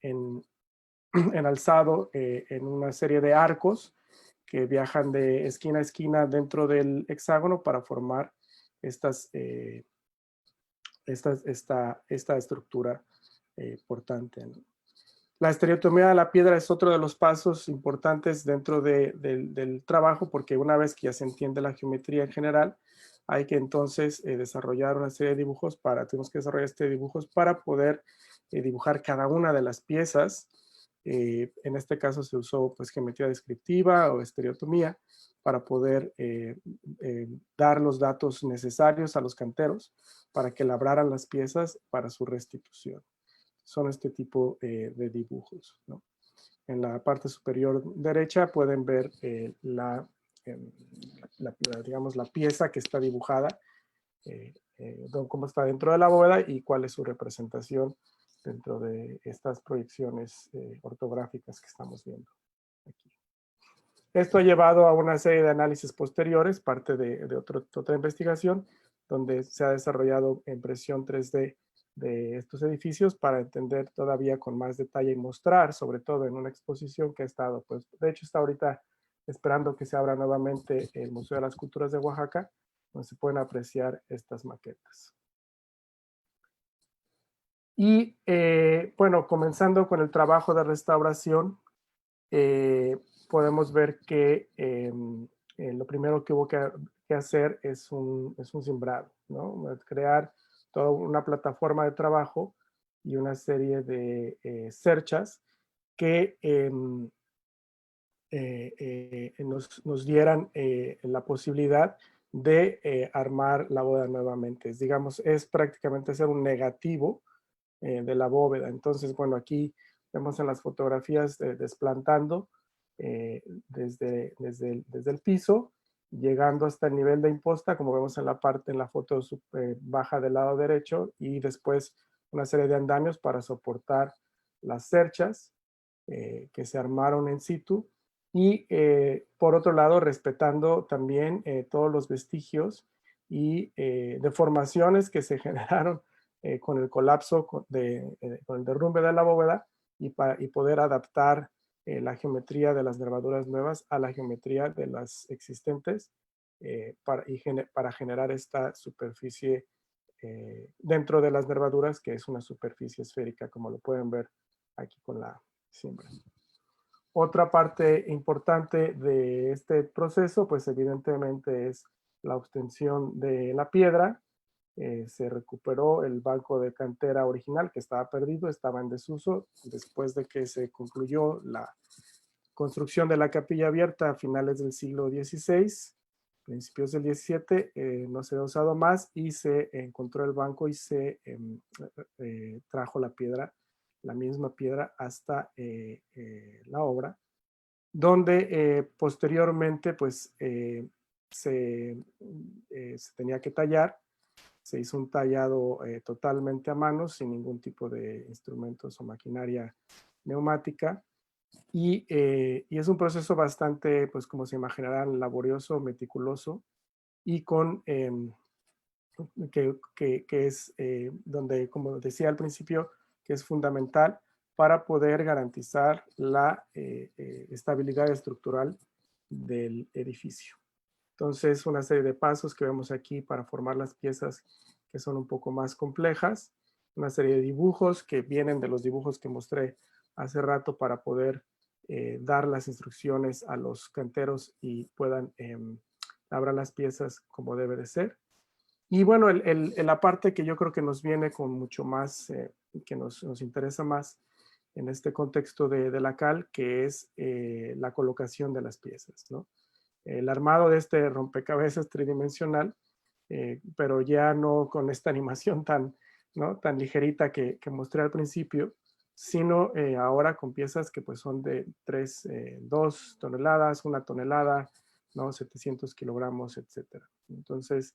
en alzado, en una serie de arcos que viajan de esquina a esquina dentro del hexágono para formar esta estructura portante, ¿no? La estereotomía de la piedra es otro de los pasos importantes dentro del trabajo, porque una vez que ya se entiende la geometría en general, hay que entonces desarrollar una serie de dibujos tenemos que desarrollar dibujos para poder dibujar cada una de las piezas. En este caso se usó pues geometría descriptiva o estereotomía para poder dar los datos necesarios a los canteros para que labraran las piezas para su restitución. Son este tipo de dibujos, ¿no? En la parte superior derecha pueden ver digamos, la pieza que está dibujada, cómo está dentro de la bóveda y cuál es su representación dentro de estas proyecciones ortográficas que estamos viendo aquí. Esto ha llevado a una serie de análisis posteriores, parte de otra investigación, donde se ha desarrollado impresión 3D de estos edificios para entender todavía con más detalle y mostrar, sobre todo en una exposición que ha estado, pues de hecho está ahorita esperando que se abra nuevamente el Museo de las Culturas de Oaxaca, donde se pueden apreciar estas maquetas. Y bueno, comenzando con el trabajo de restauración, podemos ver que lo primero que hubo que hacer es un simbrado, ¿no? Crear toda una plataforma de trabajo y una serie de cerchas que nos dieran la posibilidad de armar la bóveda nuevamente. Digamos, es prácticamente hacer un negativo de la bóveda. Entonces, bueno, aquí vemos en las fotografías desplantando desde el piso, llegando hasta el nivel de imposta, como vemos en la foto baja del lado derecho, y después una serie de andamios para soportar las cerchas que se armaron en situ, y por otro lado respetando también todos los vestigios y deformaciones que se generaron con el colapso, con el derrumbe de la bóveda y poder adaptar la geometría de las nervaduras nuevas a la geometría de las existentes para generar esta superficie dentro de las nervaduras, que es una superficie esférica, como lo pueden ver aquí con la siembra. Otra parte importante de este proceso, pues evidentemente es la obtención de la piedra. Se recuperó el banco de cantera original que estaba perdido, estaba en desuso después de que se concluyó la construcción de la capilla abierta a finales del siglo XVI, principios del XVII, no se ha usado más y se encontró el banco y se trajo la piedra, la misma piedra hasta la obra, donde posteriormente pues se tenía que tallar. Se hizo un tallado totalmente a mano, sin ningún tipo de instrumentos o maquinaria neumática. Y es un proceso bastante, pues como se imaginarán, laborioso, meticuloso, y con que es donde, como decía al principio, que es fundamental para poder garantizar la estabilidad estructural del edificio. Entonces, una serie de pasos que vemos aquí para formar las piezas que son un poco más complejas, una serie de dibujos que vienen de los dibujos que mostré hace rato para poder dar las instrucciones a los canteros y puedan labrar las piezas como debe de ser. Y bueno, la parte que yo creo que nos viene con mucho más, que nos interesa más en este contexto de la cal, que es la colocación de las piezas, ¿no? El armado de este rompecabezas tridimensional, pero ya no con esta animación tan, ¿no?, tan ligerita que mostré al principio, sino ahora con piezas que pues son de 2 toneladas, 1 tonelada, ¿no?, 700 kilogramos, etc. Entonces,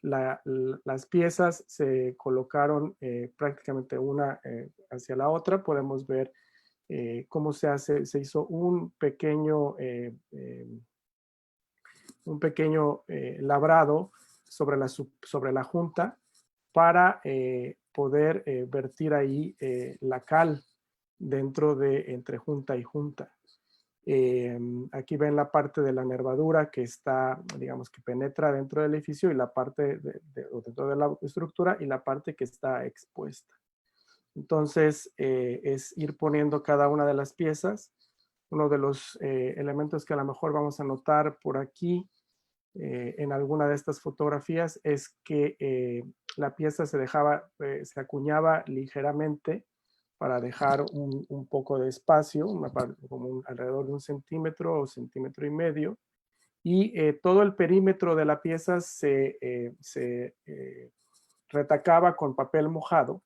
las piezas se colocaron prácticamente una hacia la otra. Podemos ver cómo se hizo un pequeño labrado sobre la junta para poder vertir ahí la cal dentro de entre junta y junta. Aquí ven la parte de la nervadura que está, digamos, que penetra dentro del edificio, y la parte dentro de la estructura, y la parte que está expuesta. Entonces, es ir poniendo cada una de las piezas. Uno de los elementos que a lo mejor vamos a notar por aquí en alguna de estas fotografías es que la pieza se acuñaba ligeramente para dejar un poco de espacio, como alrededor de 1 centímetro o 1,5 centímetros, y todo el perímetro de la pieza se retacaba con papel mojado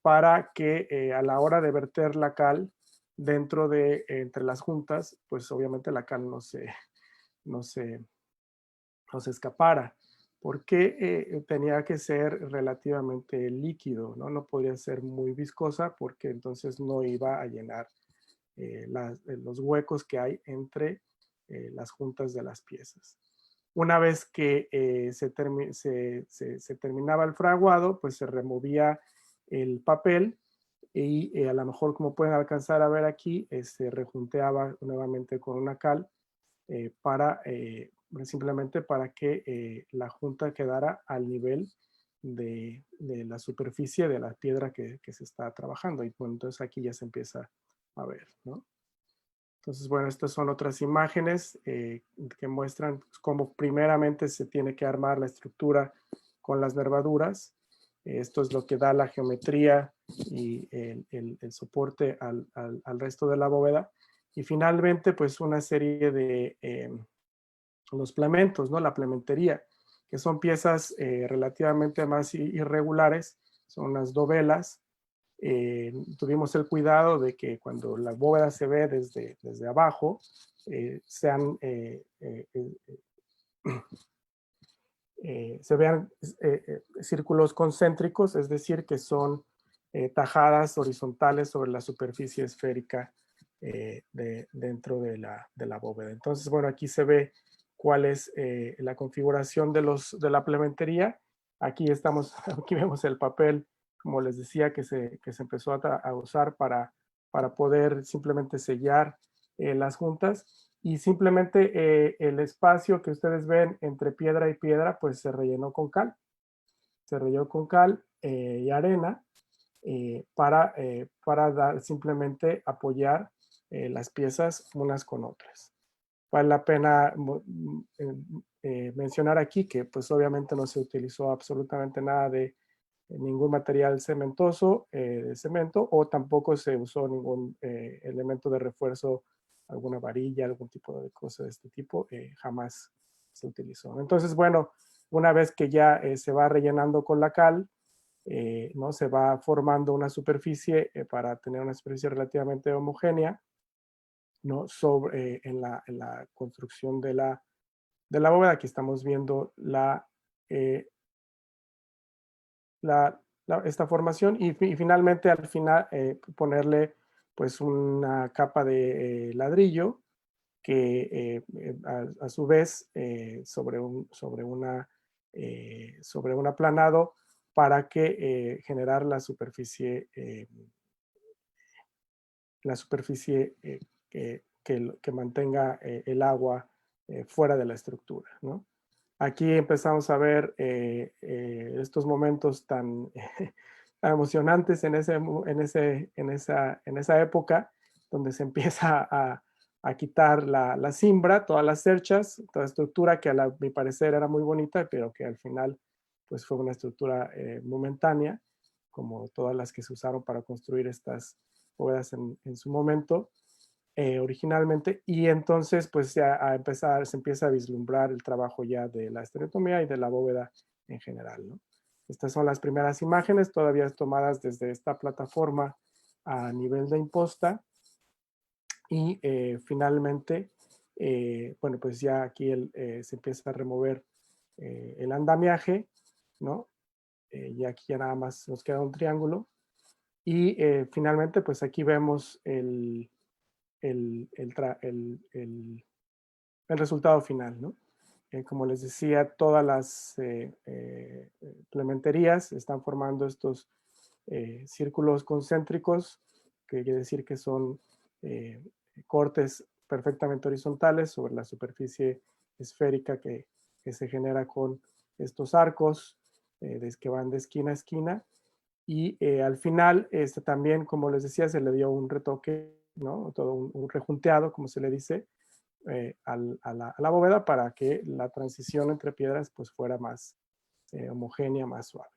para que a la hora de verter la cal dentro de entre las juntas, pues obviamente la cal no se escapara, porque tenía que ser relativamente líquido, ¿no? No podía ser muy viscosa, porque entonces no iba a llenar los huecos que hay entre las juntas de las piezas. Una vez que se terminaba el fraguado, pues se removía el papel y a lo mejor, como pueden alcanzar a ver aquí, se rejunteaba nuevamente con una cal simplemente para que la junta quedara al nivel de la superficie de la piedra que se está trabajando. Y bueno, entonces aquí ya se empieza a ver, ¿no? Entonces, bueno, estas son otras imágenes que muestran cómo primeramente se tiene que armar la estructura con las nervaduras. Esto es lo que da la geometría y el soporte al resto de la bóveda. Y finalmente, pues una serie de los plementos, ¿no? La plementería, que son piezas relativamente más irregulares, son unas dovelas. Tuvimos el cuidado de que cuando la bóveda se ve desde abajo, se vean círculos concéntricos, es decir, que son tajadas horizontales sobre la superficie esférica dentro de la bóveda. Entonces, bueno, aquí se ve cuál es la configuración de la plementería. Aquí aquí vemos el papel, como les decía, que se empezó a usar para poder simplemente sellar las juntas, y simplemente el espacio que ustedes ven entre piedra y piedra, pues se rellenó con cal. Se rellenó con cal y arena para simplemente apoyar las piezas unas con otras. Vale la pena mencionar aquí que pues obviamente no se utilizó absolutamente nada de ningún material cementoso, de cemento, o tampoco se usó ningún elemento de refuerzo, alguna varilla, algún tipo de cosa de este tipo, jamás se utilizó. Entonces, bueno, una vez que ya se va rellenando con la cal, ¿no? Se va formando una superficie para tener una superficie relativamente homogénea, ¿no? En la construcción de la bóveda. Aquí estamos viendo esta formación, y finalmente al final ponerle pues una capa de ladrillo que a su vez sobre un aplanado, para que generar la superficie que mantenga el agua fuera de la estructura, ¿no? Aquí empezamos a ver estos momentos tan, tan emocionantes en esa época, donde se empieza a quitar la cimbra, todas las cerchas, toda estructura que a mi parecer era muy bonita, pero que al final pues fue una estructura momentánea, como todas las que se usaron para construir estas bóvedas en su momento. Originalmente, y entonces pues ya se empieza a vislumbrar el trabajo ya de la estereotomía y de la bóveda en general, ¿no? Estas son las primeras imágenes, todavía tomadas desde esta plataforma a nivel de imposta, y finalmente, bueno, pues ya aquí se empieza a remover el andamiaje, ¿no? Y aquí ya nada más nos queda un triángulo, y finalmente pues aquí vemos el resultado final, ¿no? Como les decía, todas las plementerías están formando estos círculos concéntricos, que quiere decir que son cortes perfectamente horizontales sobre la superficie esférica que se genera con estos arcos que van de esquina a esquina. Y al final, también, como les decía, se le dio un retoque, ¿no? Todo un rejunteado, como se le dice, a la bóveda, para que la transición entre piedras pues fuera más homogénea, más suave.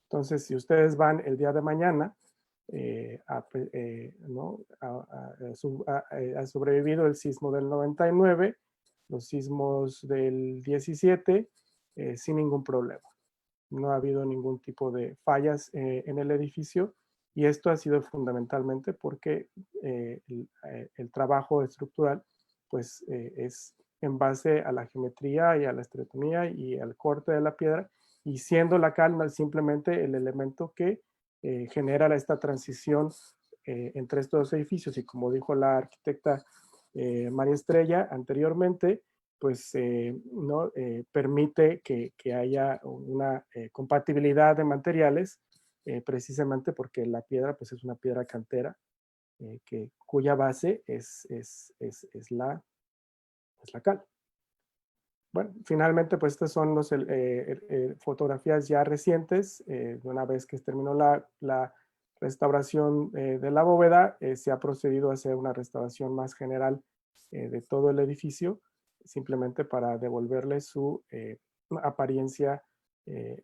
Entonces, si ustedes van el día de mañana, ¿no? Ha sobrevivido el sismo del 99, los sismos del 17, sin ningún problema. No ha habido ningún tipo de fallas en el edificio, y esto ha sido fundamentalmente porque el trabajo estructural pues es en base a la geometría y a la estereotomía y al corte de la piedra, y siendo la cal simplemente el elemento que genera esta transición entre estos dos edificios. Y como dijo la arquitecta María Estrella anteriormente, pues ¿no? Permite que haya una compatibilidad de materiales, precisamente porque la piedra pues es una piedra cantera, cuya base es la cal. Bueno, finalmente pues estas son fotografías ya recientes. Una vez que terminó la restauración de la bóveda, se ha procedido a hacer una restauración más general de todo el edificio, simplemente para devolverle su apariencia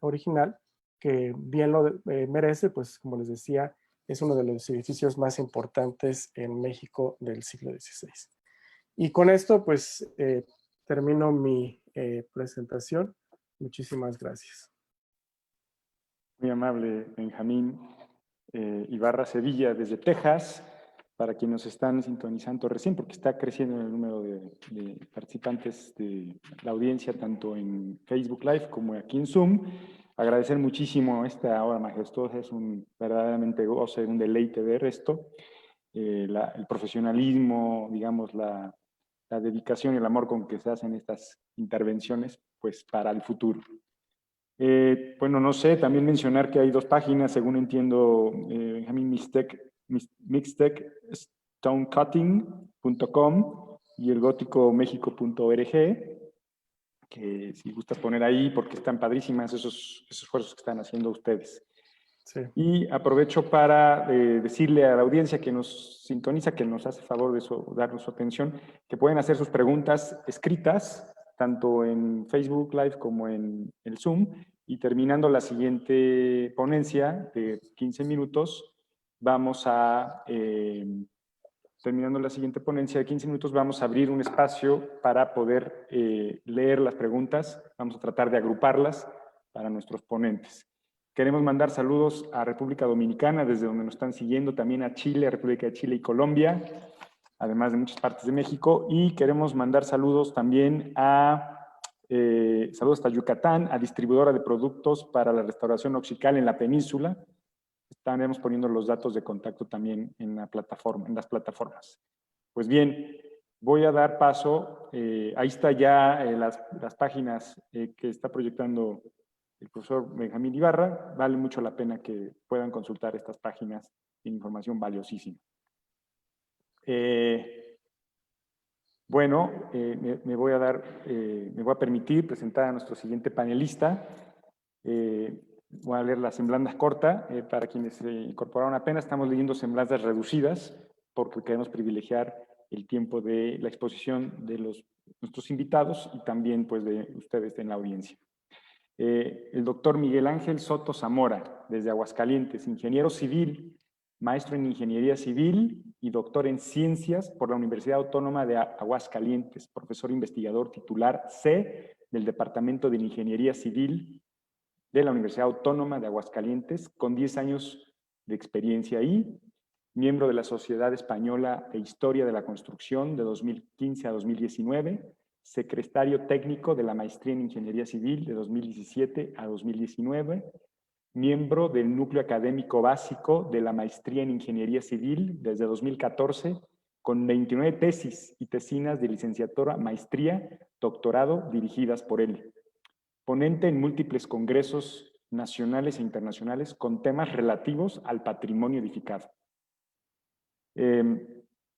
original, que bien lo merece, pues como les decía, es uno de los edificios más importantes en México del siglo XVI. Y con esto pues termino mi presentación. Muchísimas gracias. Muy amable, Benjamín. Ibarra Sevilla desde Texas, para quienes nos están sintonizando recién, porque está creciendo el número de participantes de la audiencia, tanto en Facebook Live como aquí en Zoom. Agradecer muchísimo esta hora majestuosa, es un verdaderamente goce, un deleite ver esto. El profesionalismo, digamos, la la dedicación y el amor con que se hacen estas intervenciones, pues para el futuro. Bueno, no sé, también mencionar que hay dos páginas, según entiendo, Benjamin Mixtec, stonecutting.com y elgóticomexico.org, que si gustas poner ahí, porque están padrísimas esos esfuerzos que están haciendo ustedes. Sí. Y aprovecho para decirle a la audiencia que nos sintoniza, que nos hace favor de darnos su atención, que pueden hacer sus preguntas escritas, tanto en Facebook Live como en el Zoom, y terminando la siguiente ponencia de 15 minutos, vamos a abrir un espacio para poder leer las preguntas. Vamos a tratar de agruparlas para nuestros ponentes. Queremos mandar saludos a República Dominicana, desde donde nos están siguiendo, también a Chile, República de Chile y Colombia, además de muchas partes de México. Y queremos mandar saludos también saludos hasta Yucatán, a distribuidora de productos para la restauración oxical en la península. Estaremos poniendo los datos de contacto también en las plataformas. Pues bien, voy a dar paso. Ahí está ya las páginas que está proyectando el profesor Benjamín Ibarra. Vale mucho la pena que puedan consultar estas páginas de información valiosísima. Bueno, me voy a permitir presentar a nuestro siguiente panelista. Voy a leer la semblanza corta. Para quienes se incorporaron apenas, estamos leyendo semblanzas reducidas porque queremos privilegiar el tiempo de la exposición de nuestros invitados y también pues, de ustedes en la audiencia. El doctor Miguel Ángel Soto Zamora, desde Aguascalientes, ingeniero civil, maestro en ingeniería civil y doctor en ciencias por la Universidad Autónoma de Aguascalientes, profesor investigador titular C del Departamento de Ingeniería Civil de la Universidad Autónoma de Aguascalientes, con 10 años de experiencia ahí, miembro de la Sociedad Española de Historia de la Construcción de 2015 a 2019, secretario técnico de la Maestría en Ingeniería Civil de 2017 a 2019, miembro del Núcleo Académico Básico de la Maestría en Ingeniería Civil desde 2014, con 29 tesis y tesinas de licenciatura, maestría, doctorado dirigidas por él. Ponente en múltiples congresos nacionales e internacionales con temas relativos al patrimonio edificado.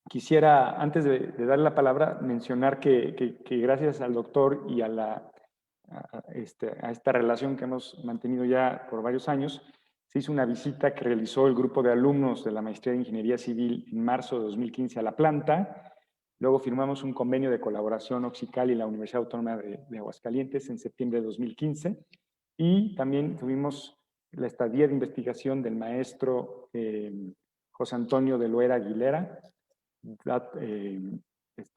Quisiera, antes de darle la palabra, mencionar que gracias al doctor y a esta relación que hemos mantenido ya por varios años, se hizo una visita que realizó el grupo de alumnos de la Maestría de Ingeniería Civil en marzo de 2015 a la planta. Luego firmamos un convenio de colaboración Oxical y la Universidad Autónoma de Aguascalientes en septiembre de 2015. Y también tuvimos la estadía de investigación del maestro José Antonio de Loera Aguilera,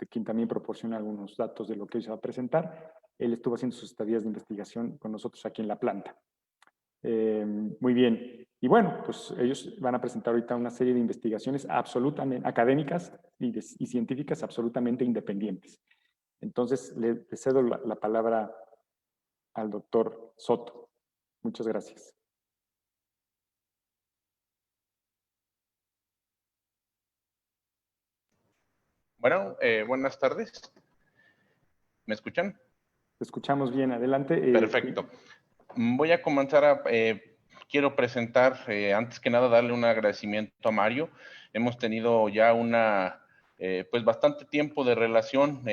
quien también proporciona algunos datos de lo que hoy se va a presentar. Él estuvo haciendo sus estadías de investigación con nosotros aquí en la planta. Muy bien. Y bueno, pues ellos van a presentar ahorita una serie de investigaciones absolutamente académicas y científicas absolutamente independientes. Entonces, le cedo la palabra al doctor Soto. Muchas gracias. Bueno, buenas tardes. ¿Me escuchan? Te escuchamos bien, adelante. Perfecto. Voy a comenzar quiero presentar, antes que nada, darle un agradecimiento a Mario. Hemos tenido ya pues bastante tiempo de relación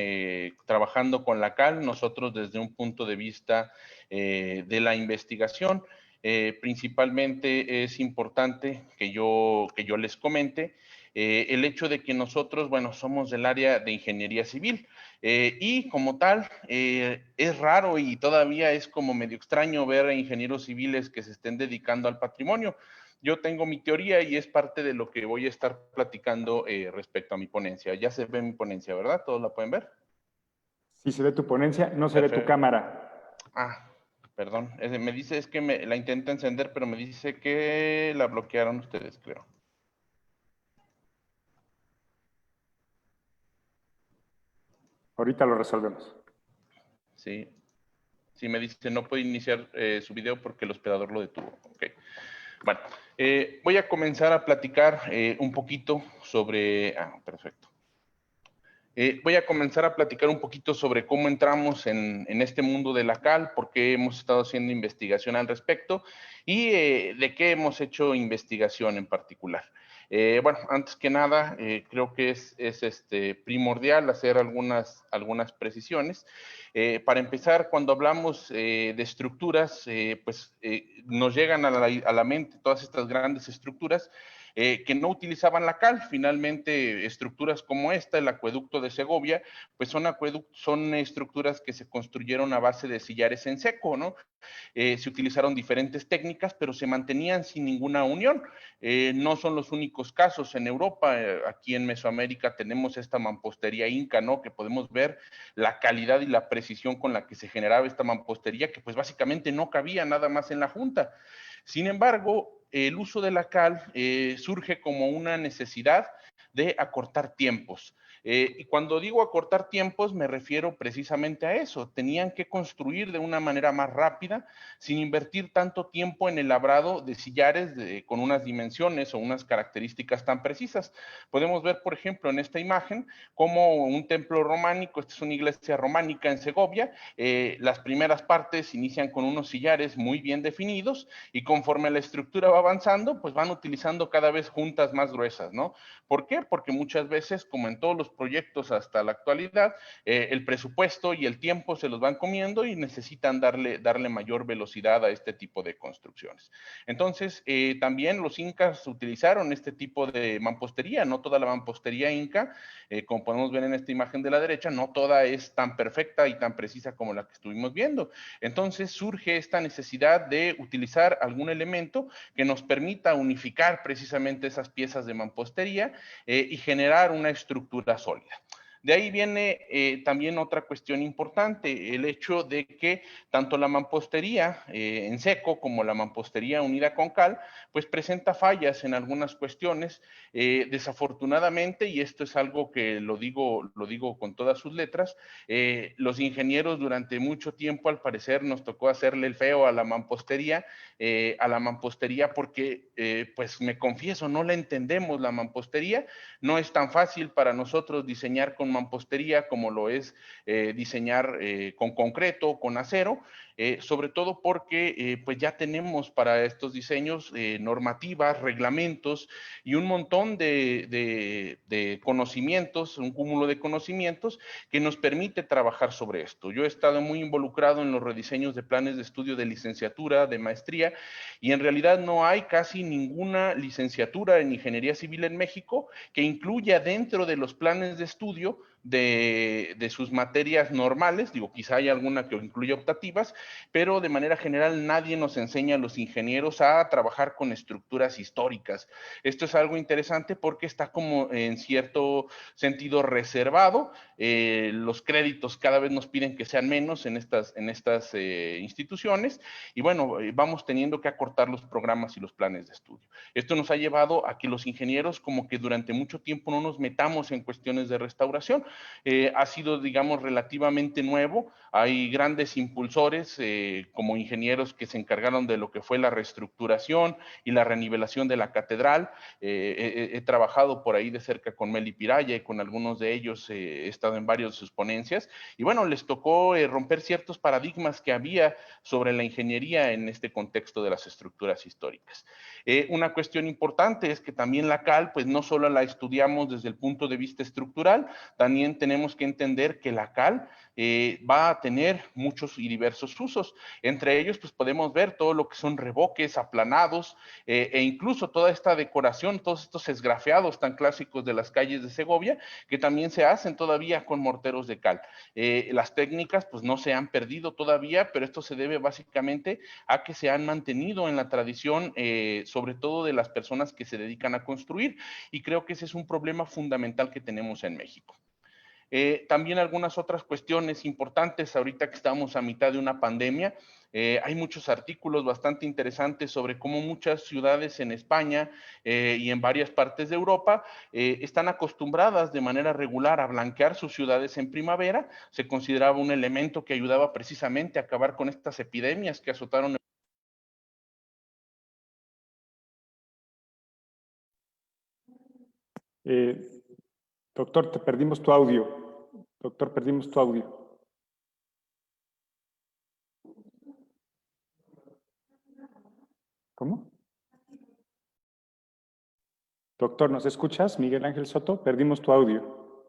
trabajando con la CAL, nosotros desde un punto de vista de la investigación. Principalmente es importante que yo les comente el hecho de que nosotros, bueno, somos del área de ingeniería civil y como tal es raro y todavía es como medio extraño ver a ingenieros civiles que se estén dedicando al patrimonio. Yo tengo mi teoría y es parte de lo que voy a estar platicando respecto a mi ponencia. Ya se ve mi ponencia, ¿verdad? ¿Todos la pueden ver? Sí, se ve tu ponencia, no se ve tu cámara. Ah, perdón. Me dice, es que la intento encender, pero me dice que la bloquearon ustedes, creo. Ahorita lo resolvemos. Sí. Sí, me dice, no puede iniciar su video porque el hospedador lo detuvo. Ok. Bueno, voy a comenzar a platicar un poquito sobre... perfecto. Voy a comenzar a platicar un poquito sobre cómo entramos en este mundo de la cal, por qué hemos estado haciendo investigación al respecto y de qué hemos hecho investigación en particular. Bueno, antes que nada, creo que es primordial hacer algunas precisiones. Para empezar, cuando hablamos de estructuras, nos llegan a la mente todas estas grandes estructuras que no utilizaban la cal. Finalmente, estructuras como esta, el acueducto de Segovia, pues son estructuras que se construyeron a base de sillares en seco, ¿no? Se utilizaron diferentes técnicas, pero se mantenían sin ninguna unión. No son los únicos casos en Europa. Aquí en Mesoamérica tenemos esta mampostería inca, ¿no? Que podemos ver la calidad y la precisión con la que se generaba esta mampostería, que pues básicamente no cabía nada más en la junta. Sin embargo, el uso de la cal surge como una necesidad de acortar tiempos. Y cuando digo acortar tiempos, me refiero precisamente a eso. Tenían que construir de una manera más rápida, sin invertir tanto tiempo en el labrado de sillares con unas dimensiones o unas características tan precisas. Podemos ver, por ejemplo, en esta imagen, como un templo románico, esta es una iglesia románica en Segovia, las primeras partes inician con unos sillares muy bien definidos y conforme la estructura va avanzando, pues van utilizando cada vez juntas más gruesas, ¿no? ¿Por qué? Porque muchas veces, como en todos los proyectos hasta la actualidad, el presupuesto y el tiempo se los van comiendo y necesitan darle mayor velocidad a este tipo de construcciones. Entonces, también los incas utilizaron este tipo de mampostería, no toda la mampostería inca, como podemos ver en esta imagen de la derecha, no toda es tan perfecta y tan precisa como la que estuvimos viendo. Entonces surge esta necesidad de utilizar algún elemento que nos permita unificar precisamente esas piezas de mampostería y generar una estructura sólida. De ahí viene también otra cuestión importante, el hecho de que tanto la mampostería en seco como la mampostería unida con cal, pues presenta fallas en algunas cuestiones. Desafortunadamente, y esto es algo que lo digo con todas sus letras, los ingenieros durante mucho tiempo, al parecer, nos tocó hacerle el feo a la mampostería porque, pues me confieso, no la entendemos la mampostería. No es tan fácil para nosotros diseñar con mampostería como lo es diseñar con concreto, con acero, sobre todo porque pues ya tenemos para estos diseños normativas, reglamentos y un montón de conocimientos, un cúmulo de conocimientos que nos permite trabajar sobre esto. Yo he estado muy involucrado en los rediseños de planes de estudio de licenciatura, de maestría, y en realidad no hay casi ninguna licenciatura en ingeniería civil en México que incluya dentro de los planes de estudio de sus materias normales, digo, quizá hay alguna que incluya optativas, pero de manera general nadie nos enseña a los ingenieros a trabajar con estructuras históricas. Esto es algo interesante porque está como en cierto sentido reservado. Los créditos cada vez nos piden que sean menos en estas instituciones y bueno, vamos teniendo que acortar los programas y los planes de estudio. Esto nos ha llevado a que los ingenieros como que durante mucho tiempo no nos metamos en cuestiones de restauración. Ha sido, digamos, relativamente nuevo. Hay grandes impulsores como ingenieros que se encargaron de lo que fue la reestructuración y la renivelación de la catedral. He trabajado por ahí de cerca con Meli Piraya y con algunos de ellos he estado en varias de sus ponencias y bueno, les tocó romper ciertos paradigmas que había sobre la ingeniería en este contexto de las estructuras históricas. Una cuestión importante es que también la cal, pues no solo la estudiamos desde el punto de vista estructural, también tenemos que entender que la cal va a tener muchos y diversos usos. Entre ellos, pues podemos ver todo lo que son revoques, aplanados e incluso toda esta decoración, todos estos esgrafiados tan clásicos de las calles de Segovia, que también se hacen todavía con morteros de cal. Las técnicas, pues no se han perdido todavía, pero esto se debe básicamente a que se han mantenido en la tradición, sobre todo de las personas que se dedican a construir, y creo que ese es un problema fundamental que tenemos en México. También algunas otras cuestiones importantes, ahorita que estamos a mitad de una pandemia, hay muchos artículos bastante interesantes sobre cómo muchas ciudades en España y en varias partes de Europa están acostumbradas de manera regular a blanquear sus ciudades en primavera. Se consideraba un elemento que ayudaba precisamente a acabar con estas epidemias que azotaron. Doctor, te perdimos tu audio. Doctor, perdimos tu audio. ¿Cómo? Doctor, ¿nos escuchas? Miguel Ángel Soto, perdimos tu audio.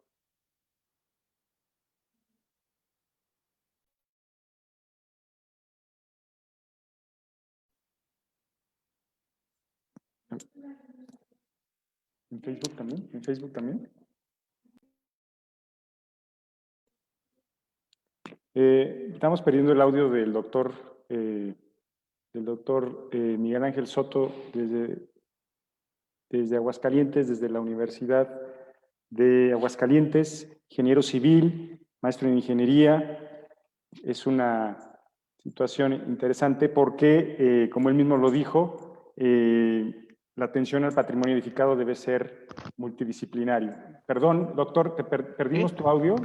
¿En Facebook también? ¿En Facebook también? Estamos perdiendo el audio del doctor Miguel Ángel Soto desde Aguascalientes, desde la Universidad de Aguascalientes, ingeniero civil, maestro en ingeniería. Es una situación interesante porque, como él mismo lo dijo, la atención al patrimonio edificado debe ser multidisciplinario. Perdón, doctor, perdimos ¿Sí? tu audio.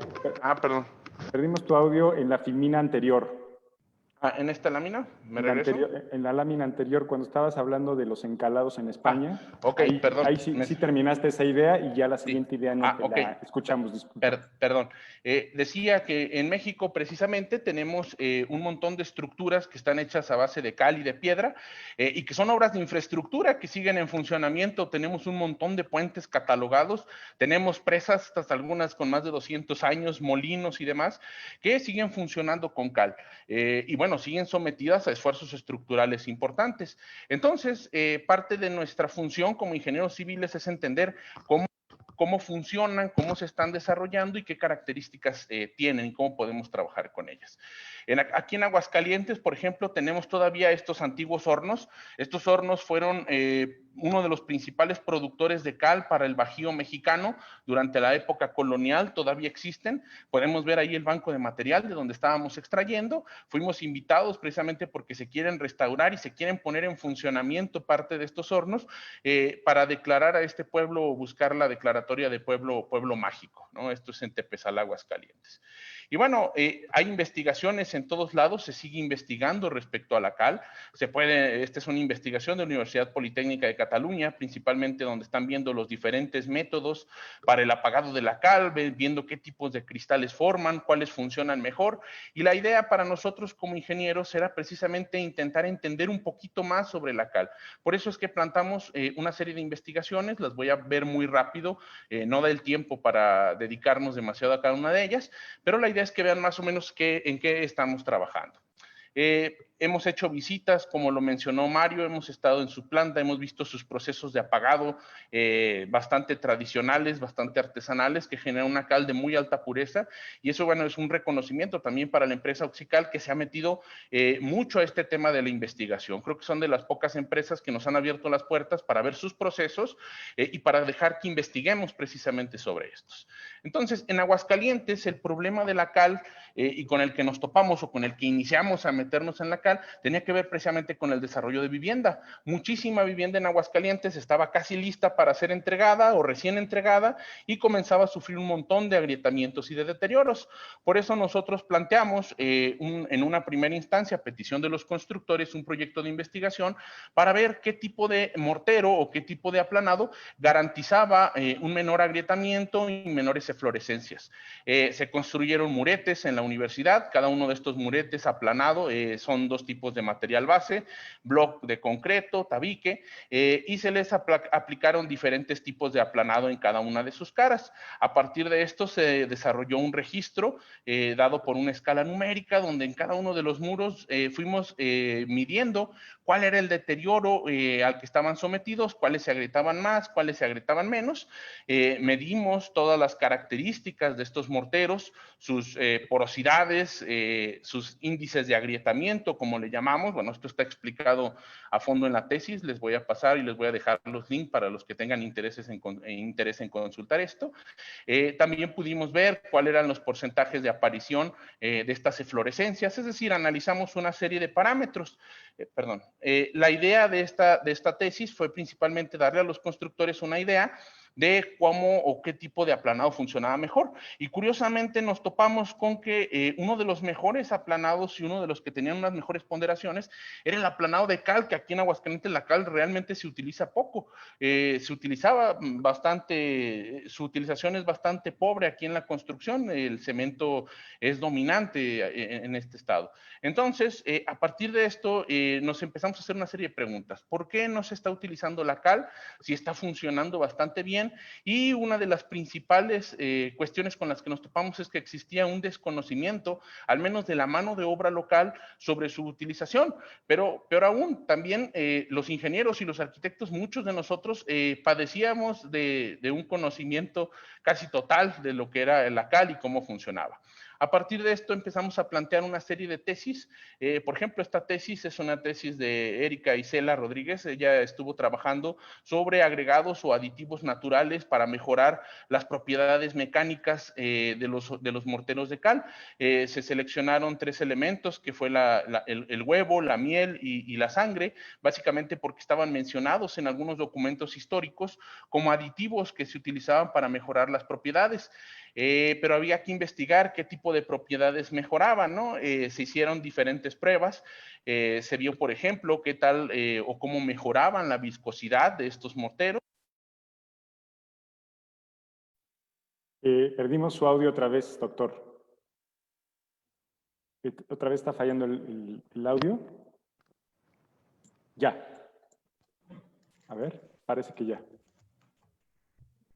Perdón. Perdimos tu audio en la filmina anterior. ¿En esta lámina? ¿Me regreso? En la lámina anterior, cuando estabas hablando de los encalados en España, Ok, perdón. ahí sí terminaste esa idea y ya la siguiente idea no te ok. la escuchamos, disculpa. Perdón. Decía que en México precisamente tenemos un montón de estructuras que están hechas a base de cal y de piedra y que son obras de infraestructura que siguen en funcionamiento. Tenemos un montón de puentes catalogados, tenemos presas, hasta algunas con más de 200 años, molinos y demás, que siguen funcionando con cal. Y bueno, siguen sometidas a esfuerzos estructurales importantes. Entonces, parte de nuestra función como ingenieros civiles es entender cómo funcionan, cómo se están desarrollando y qué características tienen y cómo podemos trabajar con ellas. Aquí en Aguascalientes, por ejemplo, tenemos todavía estos antiguos hornos. Estos hornos fueron uno de los principales productores de cal para el Bajío mexicano durante la época colonial, todavía existen. Podemos ver ahí el banco de material de donde estábamos extrayendo. Fuimos invitados precisamente porque se quieren restaurar y se quieren poner en funcionamiento parte de estos hornos para declarar a este pueblo o buscar la declaratoria de pueblo mágico, ¿no? Esto es en Tepezalá, Aguascalientes. Y bueno, hay investigaciones en todos lados, se sigue investigando respecto a la cal. Esta es una investigación de la Universidad Politécnica de Cataluña, principalmente donde están viendo los diferentes métodos para el apagado de la cal, viendo qué tipos de cristales forman, cuáles funcionan mejor. Y la idea para nosotros como ingenieros era precisamente intentar entender un poquito más sobre la cal. Por eso es que plantamos una serie de investigaciones, las voy a ver muy rápido, no da el tiempo para dedicarnos demasiado a cada una de ellas, pero la idea es que vean más o menos en qué estamos trabajando. Hemos hecho visitas, como lo mencionó Mario, hemos estado en su planta, hemos visto sus procesos de apagado bastante tradicionales, bastante artesanales, que generan una cal de muy alta pureza, y eso, bueno, es un reconocimiento también para la empresa Oxical, que se ha metido mucho a este tema de la investigación. Creo que son de las pocas empresas que nos han abierto las puertas para ver sus procesos y para dejar que investiguemos precisamente sobre estos. Entonces, en Aguascalientes, el problema de la cal y con el que nos topamos o con el que iniciamos a meternos en la cal tenía que ver precisamente con el desarrollo de vivienda. Muchísima vivienda en Aguascalientes estaba casi lista para ser entregada o recién entregada y comenzaba a sufrir un montón de agrietamientos y de deterioros. Por eso nosotros planteamos en una primera instancia, a petición de los constructores, un proyecto de investigación para ver qué tipo de mortero o qué tipo de aplanado garantizaba un menor agrietamiento y menores eflorescencias. Se construyeron muretes en la universidad, cada uno de estos muretes aplanado son dos tipos de material base, bloc de concreto, tabique, y se les aplicaron diferentes tipos de aplanado en cada una de sus caras. A partir de esto se desarrolló un registro dado por una escala numérica, donde en cada uno de los muros fuimos midiendo cuál era el deterioro al que estaban sometidos, cuáles se agrietaban más, cuáles se agrietaban menos. Medimos todas las características de estos morteros, sus porosidades, sus índices de agrietamiento, como le llamamos. Bueno, esto está explicado a fondo en la tesis, les voy a pasar y les voy a dejar los links para los que tengan interés en consultar esto. También pudimos ver cuáles eran los porcentajes de aparición de estas eflorescencias, es decir, analizamos una serie de parámetros. La idea de esta tesis fue principalmente darle a los constructores una idea de cómo o qué tipo de aplanado funcionaba mejor. Y curiosamente nos topamos con que uno de los mejores aplanados y uno de los que tenían unas mejores ponderaciones era el aplanado de cal, que aquí en Aguascalientes la cal realmente se utiliza poco. Se utilizaba bastante, su utilización es bastante pobre aquí en la construcción, el cemento es dominante en este estado. Entonces, a partir de esto, nos empezamos a hacer una serie de preguntas. ¿Por qué no se está utilizando la cal si está funcionando bastante bien? Y una de las principales cuestiones con las que nos topamos es que existía un desconocimiento, al menos de la mano de obra local, sobre su utilización. Pero peor aún, también los ingenieros y los arquitectos, muchos de nosotros padecíamos de un conocimiento casi total de lo que era la cal y cómo funcionaba. A partir de esto empezamos a plantear una serie de tesis. Por ejemplo, esta tesis es una tesis de Erika Isela Rodríguez. Ella estuvo trabajando sobre agregados o aditivos naturales para mejorar las propiedades mecánicas de los morteros de cal. Se seleccionaron 3 elementos, que fue el huevo, la miel y la sangre, básicamente porque estaban mencionados en algunos documentos históricos como aditivos que se utilizaban para mejorar las propiedades. Pero había que investigar qué tipo de propiedades mejoraban, ¿no? Se hicieron diferentes pruebas, se vio, por ejemplo, qué tal o cómo mejoraban la viscosidad de estos morteros. Perdimos su audio otra vez, doctor. ¿Otra vez está fallando el audio? Ya. A ver, parece que ya.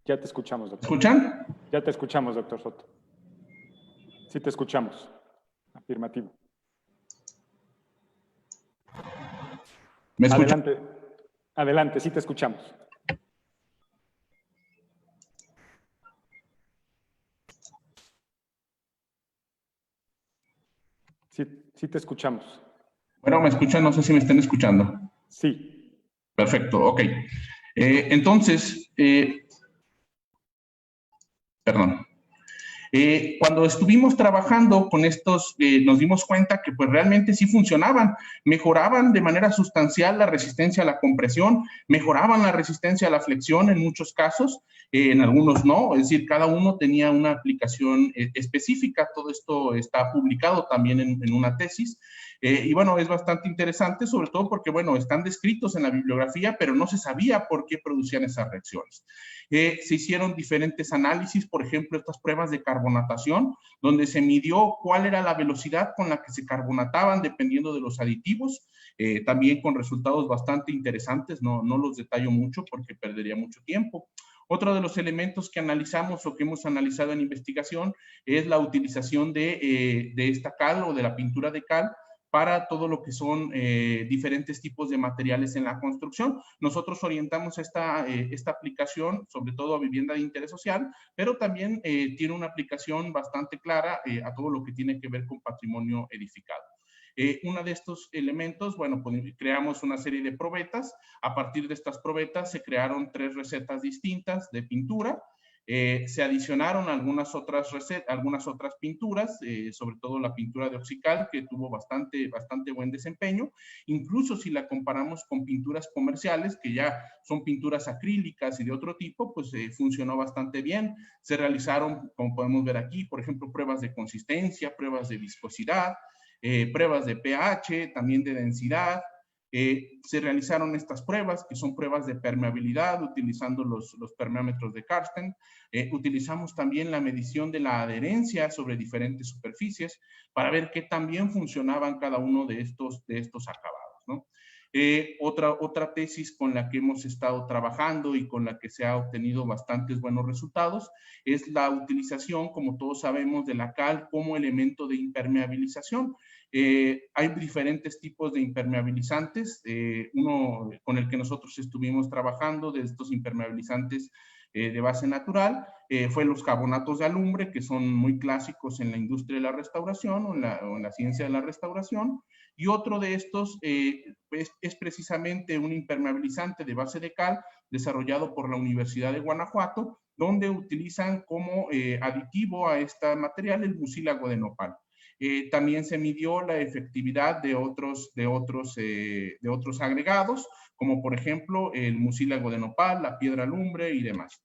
Ya te escuchamos, doctor. ¿Escuchan? Ya te escuchamos, doctor Soto. Sí te escuchamos. Afirmativo. ¿Me escuchan? Adelante. Adelante, sí te escuchamos. Sí te escuchamos. Bueno, ¿me escuchan? No sé si me están escuchando. Sí. Perfecto, ok. Entonces, perdón. Cuando estuvimos trabajando con estos, nos dimos cuenta que pues realmente sí funcionaban, mejoraban de manera sustancial la resistencia a la compresión, mejoraban la resistencia a la flexión en muchos casos, en algunos no, es decir, cada uno tenía una aplicación específica. Todo esto está publicado también en una tesis. Y bueno, es bastante interesante, sobre todo porque, bueno, están descritos en la bibliografía, pero no se sabía por qué producían esas reacciones. Se hicieron diferentes análisis, por ejemplo, estas pruebas de carbonatación, donde se midió cuál era la velocidad con la que se carbonataban dependiendo de los aditivos, también con resultados bastante interesantes. No los detallo mucho porque perdería mucho tiempo. Otro de los elementos que analizamos o que hemos analizado en investigación es la utilización de esta cal o de la pintura de cal para todo lo que son diferentes tipos de materiales en la construcción. Nosotros orientamos esta aplicación sobre todo a vivienda de interés social, pero también tiene una aplicación bastante clara a todo lo que tiene que ver con patrimonio edificado. Uno de estos elementos, bueno, pues creamos una serie de probetas. A partir de estas probetas se crearon 3 recetas distintas de pintura. Se adicionaron algunas otras pinturas, sobre todo la pintura de oxical, que tuvo bastante buen desempeño. Incluso si la comparamos con pinturas comerciales, que ya son pinturas acrílicas y de otro tipo, pues funcionó bastante bien. Se realizaron, como podemos ver aquí, por ejemplo, pruebas de consistencia, pruebas de viscosidad, pruebas de pH, también de densidad. Se realizaron estas pruebas, que son pruebas de permeabilidad, utilizando los permeámetros de Karsten. Utilizamos también la medición de la adherencia sobre diferentes superficies para ver qué tan bien funcionaban cada uno de estos acabados, ¿no? Otra tesis con la que hemos estado trabajando y con la que se ha obtenido bastantes buenos resultados es la utilización, como todos sabemos, de la cal como elemento de impermeabilización. Hay diferentes tipos de impermeabilizantes. Uno con el que nosotros estuvimos trabajando de estos impermeabilizantes de base natural fue los carbonatos de alumbre, que son muy clásicos en la industria de la restauración o en la ciencia de la restauración. Y otro de estos es precisamente un impermeabilizante de base de cal desarrollado por la Universidad de Guanajuato, donde utilizan como aditivo a este material el mucílago de nopal. También se midió la efectividad de otros agregados, como por ejemplo el mucílago de nopal, la piedra lumbre y demás.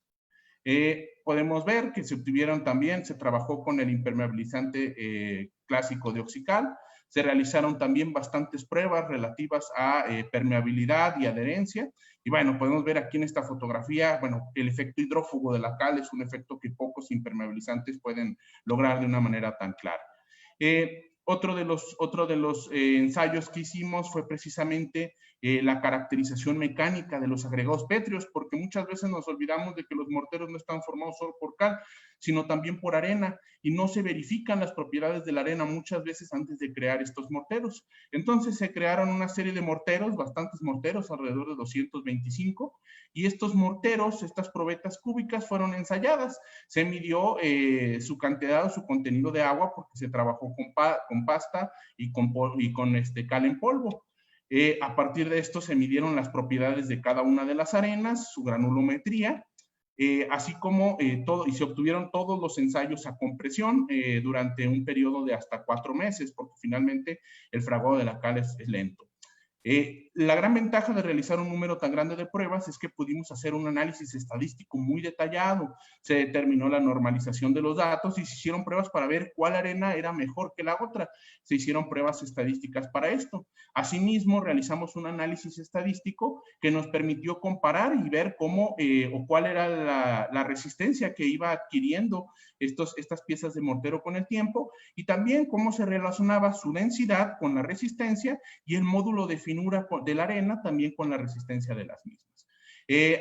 Podemos ver que se obtuvieron también, se trabajó con el impermeabilizante clásico de Oxical. Se realizaron también bastantes pruebas relativas a permeabilidad y adherencia. Y bueno, podemos ver aquí en esta fotografía, bueno, el efecto hidrófugo de la cal es un efecto que pocos impermeabilizantes pueden lograr de una manera tan clara. Otro de los ensayos que hicimos fue precisamente la caracterización mecánica de los agregados pétreos, porque muchas veces nos olvidamos de que los morteros no están formados solo por cal, sino también por arena, y no se verifican las propiedades de la arena muchas veces antes de crear estos morteros. Entonces se crearon una serie de morteros, bastantes morteros, alrededor de 225, y estos morteros, estas probetas cúbicas fueron ensayadas. Se midió su cantidad o su contenido de agua, porque se trabajó con pasta y con cal en polvo. A partir de esto se midieron las propiedades de cada una de las arenas, su granulometría, así como y se obtuvieron todos los ensayos a compresión durante un periodo de hasta 4 meses, porque finalmente el fraguado de la cal es lento. La gran ventaja de realizar un número tan grande de pruebas es que pudimos hacer un análisis estadístico muy detallado. Se determinó la normalización de los datos y se hicieron pruebas para ver cuál arena era mejor que la otra. Se hicieron pruebas estadísticas para esto. Asimismo, realizamos un análisis estadístico que nos permitió comparar y ver cómo o cuál era la resistencia que iba adquiriendo estas piezas de mortero con el tiempo, y también cómo se relacionaba su densidad con la resistencia y el módulo de finura de la arena también con la resistencia de las mismas.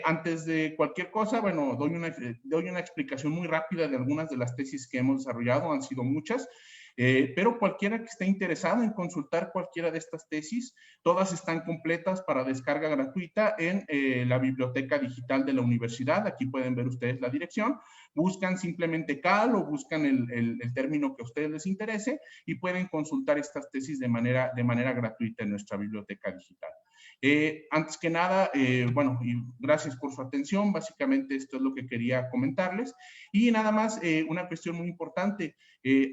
Antes de cualquier cosa, bueno, doy una explicación muy rápida de algunas de las tesis que hemos desarrollado, han sido muchas, pero cualquiera que esté interesado en consultar cualquiera de estas tesis, todas están completas para descarga gratuita en la biblioteca digital de la universidad. Aquí pueden ver ustedes la dirección. Buscan simplemente CAL o buscan el término que a ustedes les interese y pueden consultar estas tesis de manera gratuita en nuestra biblioteca digital. Antes que nada, bueno, y gracias por su atención. Básicamente esto es lo que quería comentarles. Y nada más, una cuestión muy importante.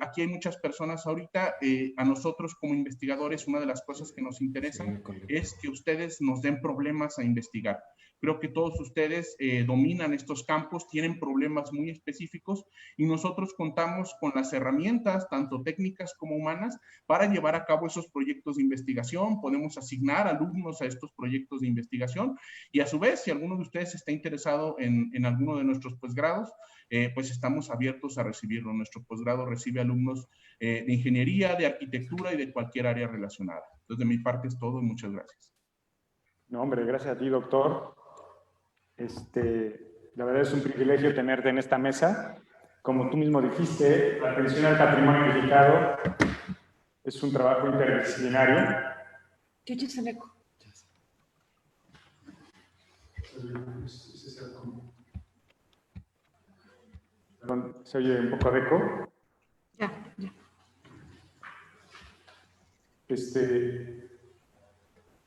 Aquí hay muchas personas ahorita. A nosotros como investigadores, una de las cosas que nos interesan es que ustedes nos den problemas a investigar. Creo que todos ustedes dominan estos campos, tienen problemas muy específicos y nosotros contamos con las herramientas, tanto técnicas como humanas, para llevar a cabo esos proyectos de investigación. Podemos asignar alumnos a estos proyectos de investigación y a su vez, si alguno de ustedes está interesado en alguno de nuestros posgrados, pues estamos abiertos a recibirlo. Nuestro posgrado recibe alumnos de ingeniería, de arquitectura y de cualquier área relacionada. Entonces, de mi parte es todo y muchas gracias. No, hombre, gracias a ti, doctor. La verdad es un privilegio tenerte en esta mesa. Como tú mismo dijiste, la atención al patrimonio edificado es un trabajo interdisciplinario. ¿Se oye un poco de eco? Ya.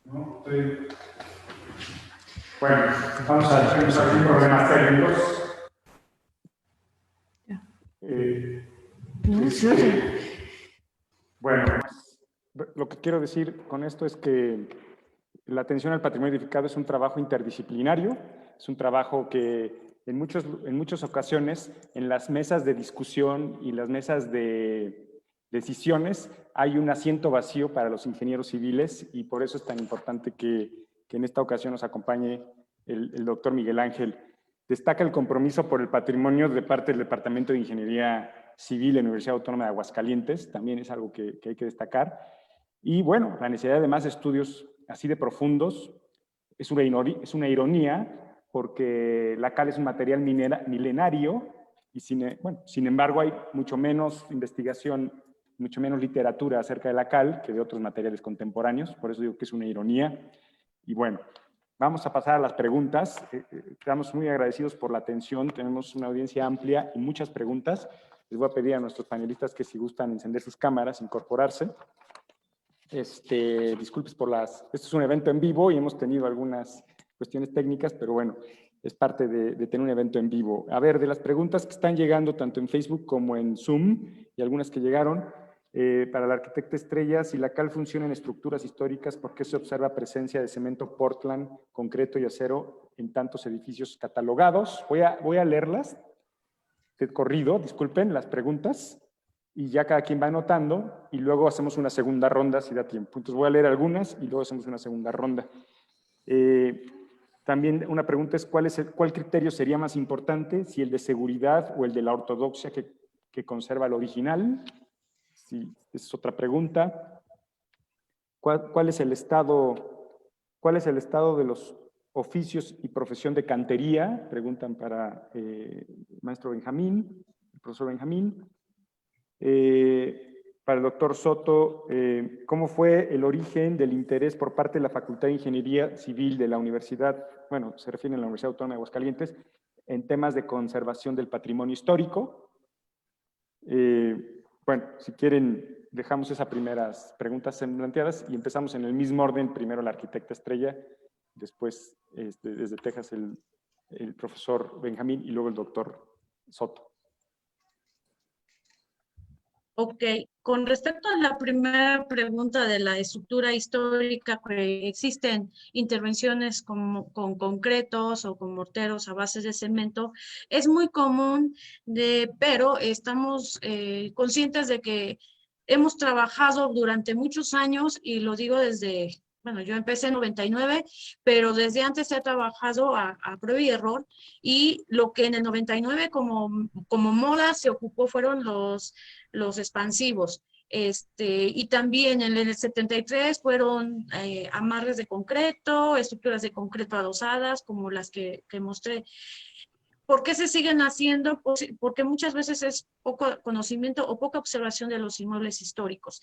No, bueno, vamos a tener aquí problemas técnicos. Bueno, lo que quiero decir con esto es que la atención al patrimonio edificado es un trabajo interdisciplinario, es un trabajo que en muchas ocasiones en las mesas de discusión y las mesas de decisiones hay un asiento vacío para los ingenieros civiles y por eso es tan importante que en esta ocasión nos acompañe el doctor Miguel Ángel. Destaca el compromiso por el patrimonio de parte del Departamento de Ingeniería Civil de la Universidad Autónoma de Aguascalientes, también es algo que hay que destacar. Y bueno, la necesidad de más estudios así de profundos es una ironía porque la cal es un material milenario y sin embargo hay mucho menos investigación, mucho menos literatura acerca de la cal que de otros materiales contemporáneos, por eso digo que es una ironía. Y bueno, vamos a pasar a las preguntas. Estamos muy agradecidos por la atención, tenemos una audiencia amplia y muchas preguntas. Les voy a pedir a nuestros panelistas que si gustan encender sus cámaras, incorporarse. Disculpes por esto es un evento en vivo y hemos tenido algunas cuestiones técnicas, pero bueno, es parte de tener un evento en vivo. A ver, de las preguntas que están llegando tanto en Facebook como en Zoom y algunas que llegaron, Para la arquitecta Estrella, si la cal funciona en estructuras históricas, ¿por qué se observa presencia de cemento Portland, concreto y acero en tantos edificios catalogados? Voy a leerlas de corrido, disculpen las preguntas, y ya cada quien va anotando, y luego hacemos una segunda ronda si da tiempo. Entonces voy a leer algunas y luego hacemos una segunda ronda. También una pregunta es, ¿cuál criterio sería más importante? Si el de seguridad o el de la ortodoxia que conserva el original. Sí, es otra pregunta. ¿Cuál es el estado de los oficios y profesión de cantería? Preguntan para el maestro Benjamín, el profesor Benjamín. Para el doctor Soto, ¿cómo fue el origen del interés por parte de la Facultad de Ingeniería Civil de la Universidad, bueno, se refiere a la Universidad Autónoma de Aguascalientes, en temas de conservación del patrimonio histórico? Bueno, si quieren, dejamos esas primeras preguntas planteadas y empezamos en el mismo orden. Primero la arquitecta Estrella, después desde Texas el profesor Benjamín y luego el doctor Soto. Ok, con respecto a la primera pregunta de la estructura histórica, que existen intervenciones con concretos o con morteros a bases de cemento, es muy común, pero estamos conscientes de que hemos trabajado durante muchos años, y lo digo desde, bueno, yo empecé en 99, pero desde antes he trabajado a prueba y error, y lo que en el 99 como moda se ocupó fueron los expansivos. Y también en el 73 fueron amarres de concreto, estructuras de concreto adosadas, como las que mostré. ¿Por qué se siguen haciendo? Porque muchas veces es poco conocimiento o poca observación de los inmuebles históricos.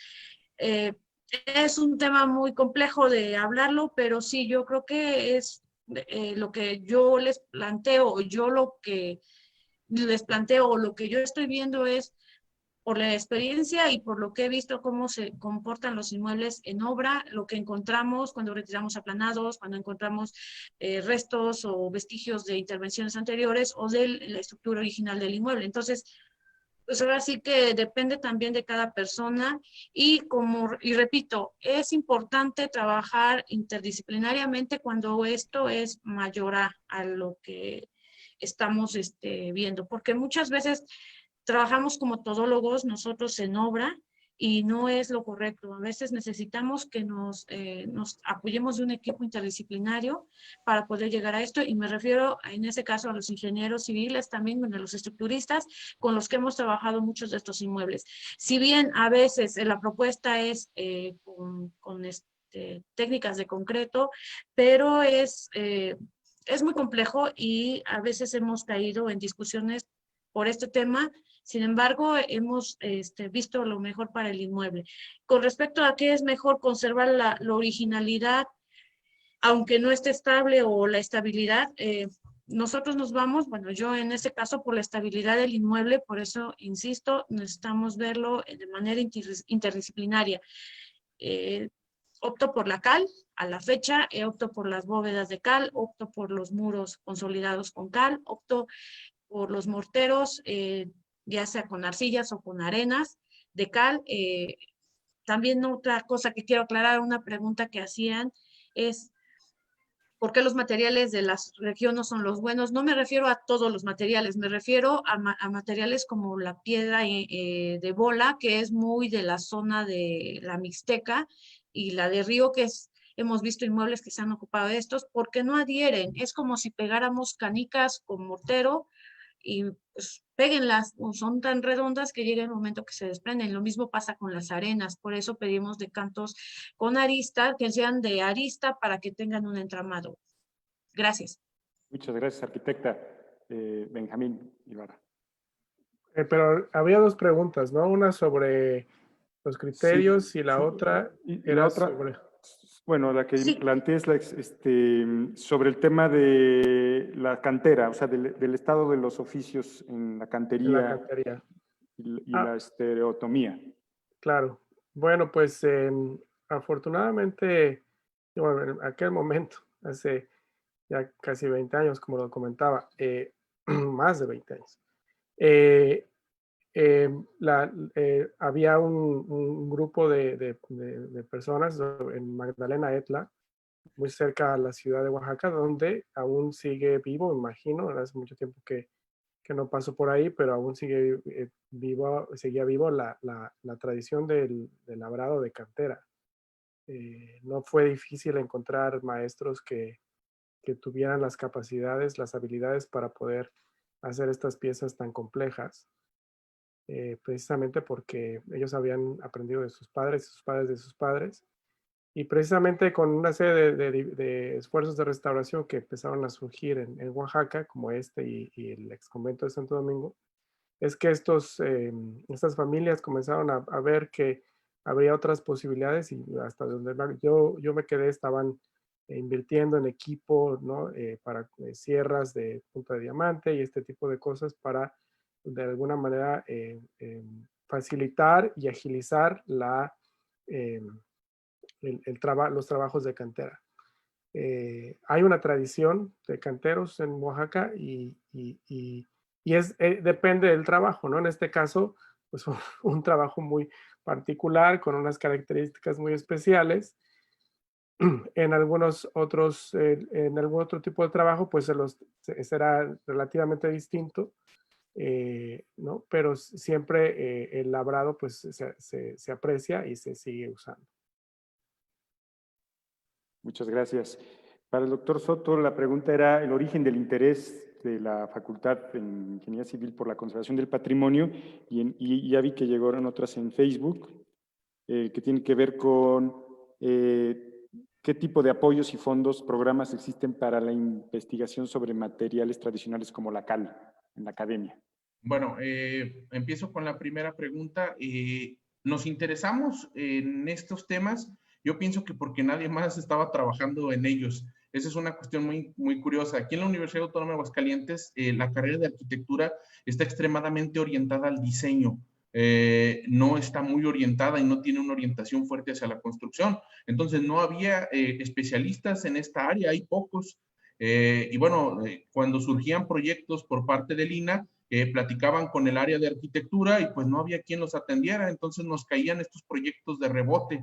Es un tema muy complejo de hablarlo, pero sí, yo creo que es lo que yo les planteo, lo que yo estoy viendo es, por la experiencia y por lo que he visto cómo se comportan los inmuebles en obra, lo que encontramos cuando retiramos aplanados, cuando encontramos restos o vestigios de intervenciones anteriores o de la estructura original del inmueble. Entonces, pues ahora sí que depende también de cada persona y repito, es importante trabajar interdisciplinariamente cuando esto es mayor a lo que estamos viendo, porque muchas veces trabajamos como todólogos nosotros en obra y no es lo correcto. A veces necesitamos que nos apoyemos de un equipo interdisciplinario para poder llegar a esto, y me refiero en ese caso a los ingenieros civiles, también a los estructuristas con los que hemos trabajado muchos de estos inmuebles. Si bien a veces la propuesta es con técnicas de concreto, pero es muy complejo y a veces hemos caído en discusiones por este tema. Sin embargo, hemos visto lo mejor para el inmueble. Con respecto a qué es mejor conservar la originalidad, aunque no esté estable, o la estabilidad, nosotros nos vamos, bueno, yo en este caso por la estabilidad del inmueble, por eso insisto, necesitamos verlo de manera interdisciplinaria. Opto por la cal, a la fecha, opto por las bóvedas de cal, opto por los muros consolidados con cal, opto por los morteros, ya sea con arcillas o con arenas de cal. También otra cosa que quiero aclarar, una pregunta que hacían es, ¿por qué los materiales de las regiones no son los buenos? No me refiero a todos los materiales, me refiero a materiales como la piedra de bola, que es muy de la zona de la Mixteca, y la de Río, que hemos visto inmuebles que se han ocupado de estos, porque no adhieren. Es como si pegáramos canicas con mortero y pues péguenlas, o son tan redondas que llega el momento que se desprenden. Lo mismo pasa con las arenas, por eso pedimos de cantos con arista, que sean de arista para que tengan un entramado. Gracias. Muchas gracias, arquitecta. Benjamín Ibarra. Pero había dos preguntas, ¿no? Una sobre los criterios, Sí, y la sí. otra Y era la otra, sobre... bueno, la que Sí. planteé es sobre el tema de la cantera, o sea, del estado de los oficios en la en cantería la cantería. y la estereotomía. Claro. Bueno, pues afortunadamente, bueno, en aquel momento, hace ya casi 20 años, como lo comentaba, más de 20 años, había un grupo de personas en Magdalena Etla, muy cerca a la ciudad de Oaxaca, donde aún sigue vivo, me imagino, hace mucho tiempo que no paso por ahí, pero aún sigue seguía vivo la tradición del labrado de cantera. No fue difícil encontrar maestros que tuvieran las capacidades, las habilidades para poder hacer estas piezas tan complejas, precisamente porque ellos habían aprendido de sus padres, sus padres de sus padres, y precisamente con una serie de esfuerzos de restauración que empezaron a surgir en Oaxaca, como este y el ex convento de Santo Domingo, es que estas familias comenzaron a ver que habría otras posibilidades, y hasta donde yo me quedé estaban invirtiendo en equipo, ¿no? Para sierras de punta de diamante y este tipo de cosas para de alguna manera facilitar y agilizar los trabajos de cantera. Hay una tradición de canteros en Oaxaca y depende del trabajo, ¿no? En este caso, pues un trabajo muy particular con unas características muy especiales. En algunos otros, en algún otro tipo de trabajo, pues será relativamente distinto, ¿no? Pero siempre el labrado, pues se aprecia y se sigue usando. Muchas gracias. Para el doctor Soto, la pregunta era el origen del interés de la Facultad en Ingeniería Civil por la conservación del patrimonio, y ya vi que llegaron otras en Facebook que tienen que ver con qué tipo de apoyos y fondos, programas existen para la investigación sobre materiales tradicionales como la cal en la academia. Bueno, empiezo con la primera pregunta. ¿Nos interesamos en estos temas? Yo pienso que porque nadie más estaba trabajando en ellos. Esa es una cuestión muy, muy curiosa. Aquí en la Universidad Autónoma de Aguascalientes, la carrera de arquitectura está extremadamente orientada al diseño. No está muy orientada y no tiene una orientación fuerte hacia la construcción. Entonces, no había especialistas en esta área, hay pocos. Y bueno, cuando surgían proyectos por parte del INAH, platicaban con el área de arquitectura y pues no había quien los atendiera, entonces nos caían estos proyectos de rebote.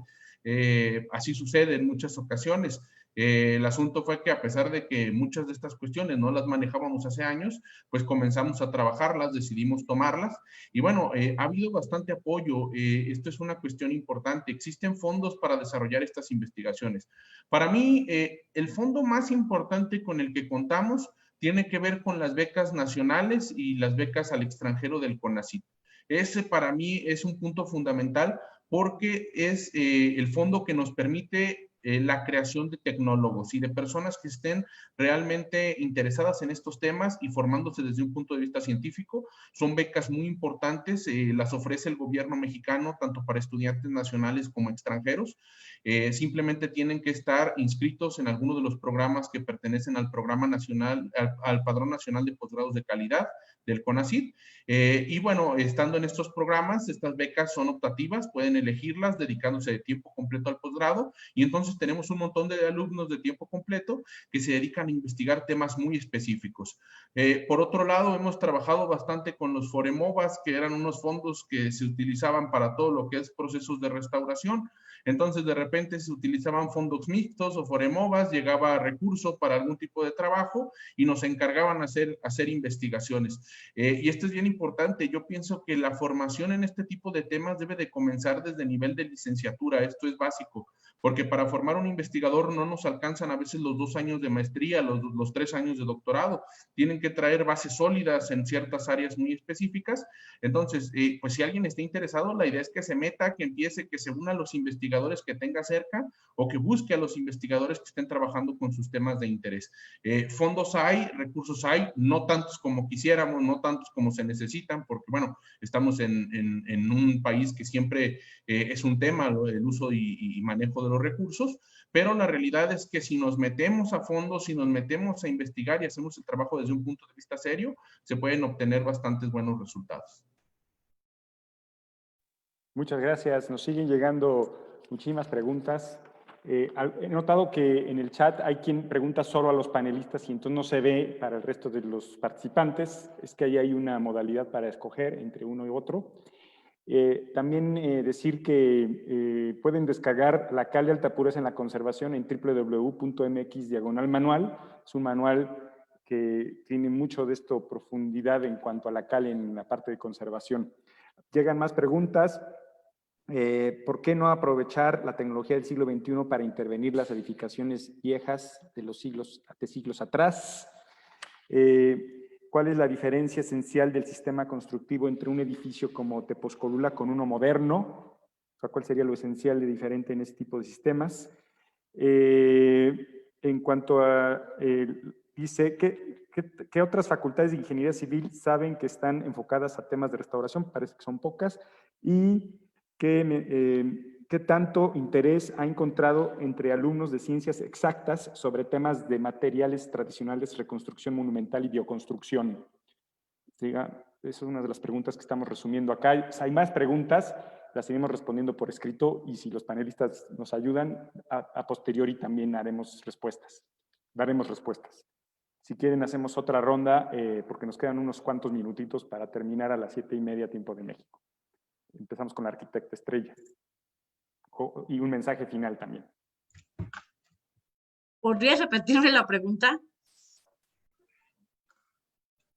Así sucede en muchas ocasiones. El asunto fue que a pesar de que muchas de estas cuestiones no las manejábamos hace años, pues comenzamos a trabajarlas, decidimos tomarlas y bueno, ha habido bastante apoyo. Esto es una cuestión importante. Existen fondos para desarrollar estas investigaciones. Para mí, el fondo más importante con el que contamos tiene que ver con las becas nacionales y las becas al extranjero del CONACYT. Ese para mí es un punto fundamental porque es el fondo que nos permite la creación de tecnólogos y de personas que estén realmente interesadas en estos temas y formándose desde un punto de vista científico. Son becas muy importantes, las ofrece el gobierno mexicano tanto para estudiantes nacionales como extranjeros. Simplemente tienen que estar inscritos en alguno de los programas que pertenecen al programa nacional, al Padrón Nacional de Posgrados de Calidad del CONACYT. Y bueno, estando en estos programas, estas becas son optativas, pueden elegirlas dedicándose de tiempo completo al posgrado y entonces tenemos un montón de alumnos de tiempo completo que se dedican a investigar temas muy específicos. Por otro lado, hemos trabajado bastante con los Foremovas, que eran unos fondos que se utilizaban para todo lo que es procesos de restauración. Entonces, de repente se utilizaban fondos mixtos o Foremovas, llegaba recurso para algún tipo de trabajo y nos encargaban hacer investigaciones. Y esto es bien importante. Yo pienso que la formación en este tipo de temas debe de comenzar desde el nivel de licenciatura. Esto es básico, porque para formar un investigador no nos alcanzan a veces los 2 años de maestría, los 3 años de doctorado. Tienen que traer bases sólidas en ciertas áreas muy específicas. Entonces, pues si alguien está interesado, la idea es que se meta, que empiece, que se una a los investigadores que tenga cerca o que busque a los investigadores que estén trabajando con sus temas de interés. Fondos hay, recursos hay, no tantos como quisiéramos, no tantos como se necesitan, porque bueno, estamos en un país que siempre es un tema el uso y manejo de los recursos, pero la realidad es que si nos metemos a fondo, si nos metemos a investigar y hacemos el trabajo desde un punto de vista serio, se pueden obtener bastantes buenos resultados. Muchas gracias. Nos siguen llegando muchísimas preguntas. He notado que en el chat hay quien pregunta solo a los panelistas y entonces no se ve para el resto de los participantes. Es que ahí hay una modalidad para escoger entre uno y otro. También decir que pueden descargar la cal de alta pureza en la conservación en www.mx/manual. Es un manual que tiene mucho de esto profundidad en cuanto a la cal en la parte de conservación. Llegan más preguntas. ¿Por qué no aprovechar la tecnología del siglo XXI para intervenir las edificaciones viejas de siglos atrás? ¿Cuál es la diferencia esencial del sistema constructivo entre un edificio como Tepozcolula con uno moderno? O sea, ¿cuál sería lo esencial de diferente en este tipo de sistemas? En cuanto a, dice, ¿qué otras facultades de ingeniería civil saben que están enfocadas a temas de restauración? Parece que son pocas. Y ¿qué tanto interés ha encontrado entre alumnos de ciencias exactas sobre temas de materiales tradicionales, reconstrucción monumental y bioconstrucción? Esa es una de las preguntas que estamos resumiendo acá. Hay más preguntas, las seguimos respondiendo por escrito y si los panelistas nos ayudan, a posteriori también daremos respuestas. Si quieren, hacemos otra ronda porque nos quedan unos cuantos minutitos para terminar a las 7:30 tiempo de México. Empezamos con la arquitecta Estrella. Y un mensaje final también. ¿Podrías repetirme la pregunta?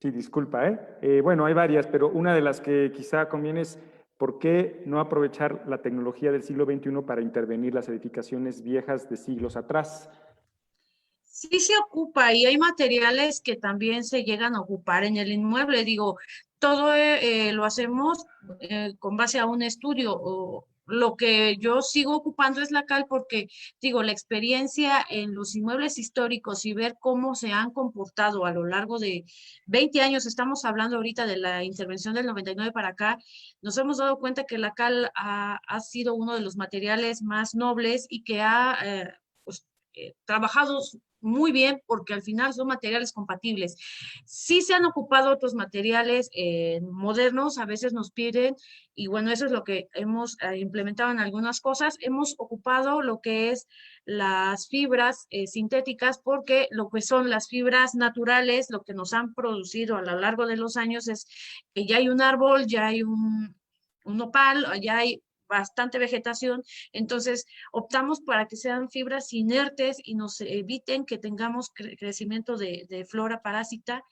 Sí, disculpa, bueno, hay varias, pero una de las que quizá conviene es ¿por qué no aprovechar la tecnología del siglo XXI para intervenir las edificaciones viejas de siglos atrás? Sí se ocupa y hay materiales que también se llegan a ocupar en el inmueble. Digo, todo lo hacemos con base a un estudio. O lo que yo sigo ocupando es la cal porque, digo, la experiencia en los inmuebles históricos y ver cómo se han comportado a lo largo de 20 años, estamos hablando ahorita de la intervención del 99 para acá, nos hemos dado cuenta que la cal ha sido uno de los materiales más nobles y que ha pues, trabajado muy bien porque al final son materiales compatibles. Sí se han ocupado otros materiales modernos, a veces nos piden, y bueno, eso es lo que hemos implementado en algunas cosas. Hemos ocupado lo que es las fibras sintéticas porque lo que son las fibras naturales, lo que nos han producido a lo largo de los años es que ya hay un árbol, ya hay un nopal, ya hay bastante vegetación, entonces optamos para que sean fibras inertes y nos eviten que tengamos crecimiento de flora parásita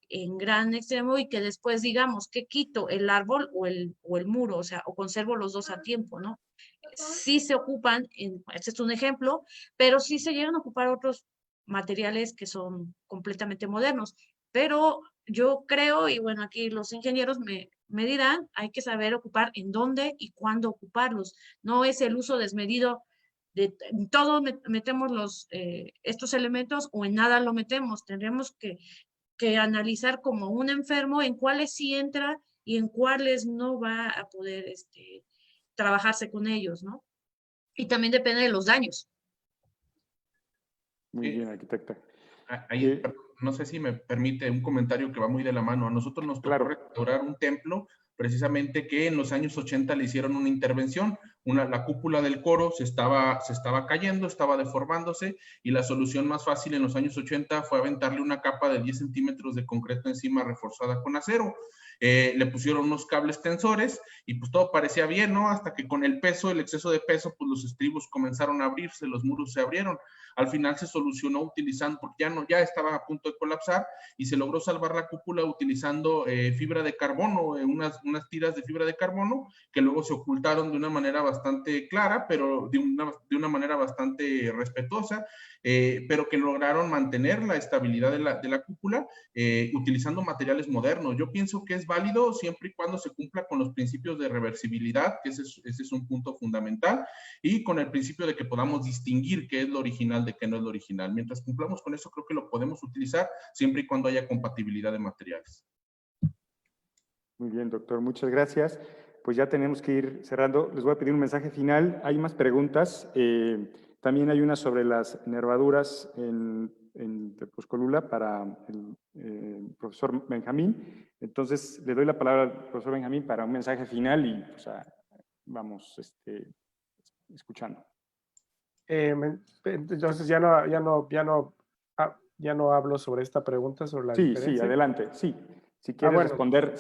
en gran extremo y que después digamos que quito el árbol o el muro, o sea, o conservo los dos a tiempo, ¿no? Sí se ocupan, este es un ejemplo, pero sí se llegan a ocupar otros materiales que son completamente modernos, pero yo creo, y bueno, aquí los ingenieros me dirán, hay que saber ocupar en dónde y cuándo ocuparlos. No es el uso desmedido de en todo metemos estos elementos o en nada lo metemos. Tendríamos que analizar como un enfermo en cuáles sí entra y en cuáles no va a poder trabajarse con ellos, ¿no? Y también depende de los daños. Muy bien, arquitecta. Ahí, no sé si me permite un comentario que va muy de la mano. A nosotros nos tocó Claro. restaurar un templo, precisamente que en los años 80 le hicieron una intervención. La cúpula del coro se estaba cayendo, estaba deformándose, y la solución más fácil en los años 80 fue aventarle una capa de 10 centímetros de concreto encima reforzada con acero. Le pusieron unos cables tensores y pues todo parecía bien, ¿no? Hasta que con el peso, el exceso de peso, pues los estribos comenzaron a abrirse, los muros se abrieron. Al final se solucionó utilizando, porque ya estaba a punto de colapsar, y se logró salvar la cúpula utilizando fibra de carbono, unas tiras de fibra de carbono que luego se ocultaron de una manera bastante clara, pero de una manera bastante respetuosa, pero que lograron mantener la estabilidad de la cúpula utilizando materiales modernos. Yo pienso que es válido siempre y cuando se cumpla con los principios de reversibilidad, que ese es un punto fundamental, y con el principio de que podamos distinguir qué es lo original de qué no es lo original. Mientras cumplamos con eso, creo que lo podemos utilizar siempre y cuando haya compatibilidad de materiales. Muy bien, doctor, muchas gracias. Pues ya tenemos que ir cerrando. Les voy a pedir un mensaje final. Hay más preguntas. También hay una sobre las nervaduras en Tepozcolula para el profesor Benjamín. Entonces, le doy la palabra al profesor Benjamín para un mensaje final y pues, vamos escuchando. Entonces ya no hablo sobre esta pregunta, sobre la Sí, diferencia. adelante, sí. Si quieres bueno, responder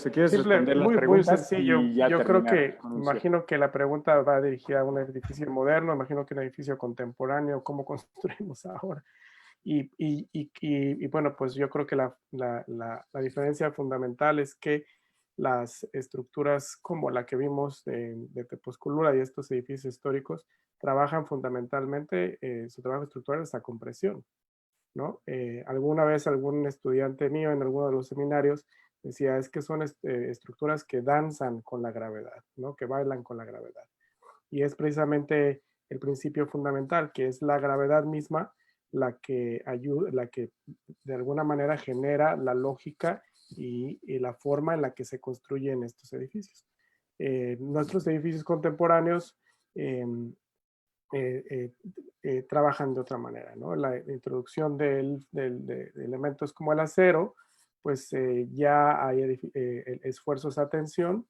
las muy preguntas sencillo. y ya Yo creo terminar que, con un cierre. imagino que la pregunta va dirigida a un edificio moderno, imagino que un edificio contemporáneo, ¿cómo construimos ahora? Y bueno, pues yo creo que la diferencia fundamental es que las estructuras como la que vimos de Tepozculura y estos edificios históricos trabajan fundamentalmente, su trabajo estructural es a compresión, ¿no? Alguna vez algún estudiante mío en alguno de los seminarios decía, es que son estructuras que danzan con la gravedad, ¿no? Que bailan con la gravedad. Y es precisamente el principio fundamental, que es la gravedad misma la que ayuda, la que de alguna manera genera la lógica y la forma en la que se construyen estos edificios. Nuestros edificios contemporáneos trabajan de otra manera, ¿no? La introducción de elementos como el acero, pues ya hay esfuerzos a tensión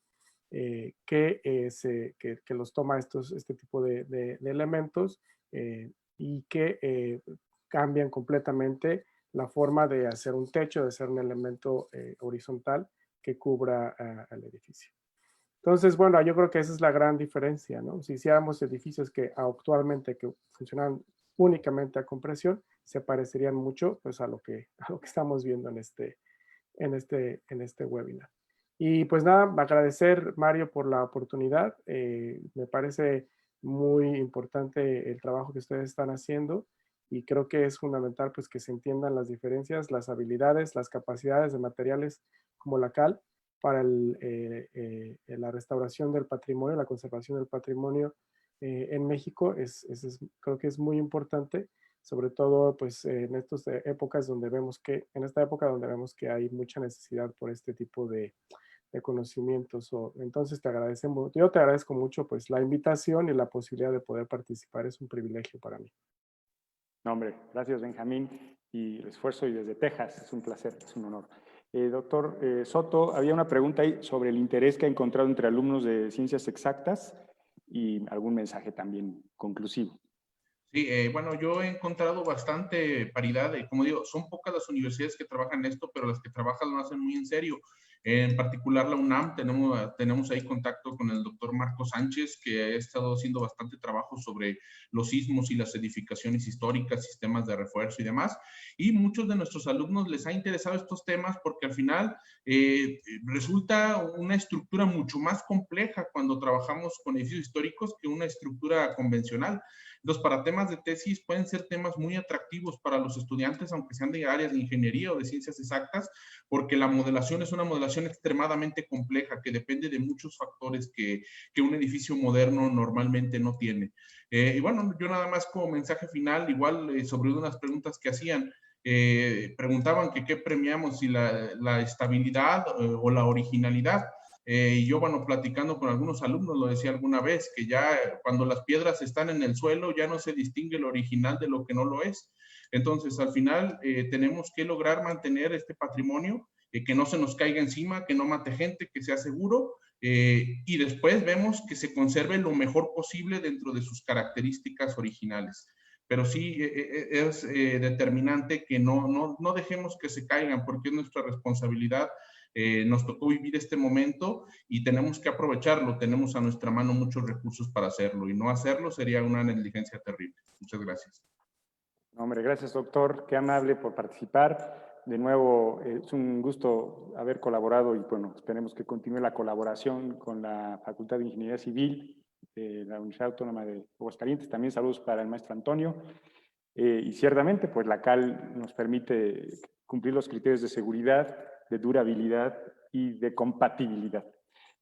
que los toma este tipo de elementos y que cambian completamente la forma de hacer un techo, de hacer un elemento horizontal que cubra al edificio. Entonces, bueno, yo creo que esa es la gran diferencia, ¿no? Si hiciéramos edificios que actualmente que funcionan únicamente a compresión, se parecerían mucho pues, a lo que estamos viendo en este webinar. Y pues nada, agradecer, Mario, por la oportunidad. Me parece muy importante el trabajo que ustedes están haciendo y creo que es fundamental pues, que se entiendan las diferencias, las habilidades, las capacidades de materiales como la cal para la restauración del patrimonio, la conservación del patrimonio en México. Creo que es muy importante, sobre todo pues, en estas épocas donde vemos que, hay mucha necesidad por este tipo de conocimientos. Entonces yo te agradezco mucho pues, la invitación y la posibilidad de poder participar. Es un privilegio para mí. No, hombre, gracias, Benjamín, y el esfuerzo, y desde Texas, es un placer, es un honor. Doctor Soto, había una pregunta ahí sobre el interés que ha encontrado entre alumnos de ciencias exactas y algún mensaje también conclusivo. Sí, bueno, yo he encontrado bastante paridad. Como digo, son pocas las universidades que trabajan esto, pero las que trabajan lo hacen muy en serio. En particular la UNAM, tenemos ahí contacto con el doctor Marco Sánchez, que ha estado haciendo bastante trabajo sobre los sismos y las edificaciones históricas, sistemas de refuerzo y demás. Y muchos de nuestros alumnos les ha interesado estos temas porque al final resulta una estructura mucho más compleja cuando trabajamos con edificios históricos que una estructura convencional. Entonces, para temas de tesis pueden ser temas muy atractivos para los estudiantes, aunque sean de áreas de ingeniería o de ciencias exactas, porque la modelación es una modelación extremadamente compleja que depende de muchos factores que un edificio moderno normalmente no tiene. Y bueno, yo nada más como mensaje final, igual sobre unas preguntas que hacían, preguntaban que qué premiamos, si la estabilidad o la originalidad. Y yo, bueno, platicando con algunos alumnos, lo decía alguna vez, que ya cuando las piedras están en el suelo, ya no se distingue lo original de lo que no lo es. Entonces, al final, tenemos que lograr mantener este patrimonio, que no se nos caiga encima, que no mate gente, que sea seguro, y después vemos que se conserve lo mejor posible dentro de sus características originales. Pero sí es determinante que no dejemos que se caigan, porque es nuestra responsabilidad. Nos tocó vivir este momento y tenemos que aprovecharlo. Tenemos a nuestra mano muchos recursos para hacerlo, y no hacerlo sería una negligencia terrible. Muchas gracias. No, hombre, gracias, doctor. Qué amable por participar. De nuevo, es un gusto haber colaborado y bueno, esperemos que continúe la colaboración con la Facultad de Ingeniería Civil de la Universidad Autónoma de Aguascalientes. También saludos para el maestro Antonio. Y ciertamente, pues la CAL nos permite cumplir los criterios de seguridad, de durabilidad y de compatibilidad.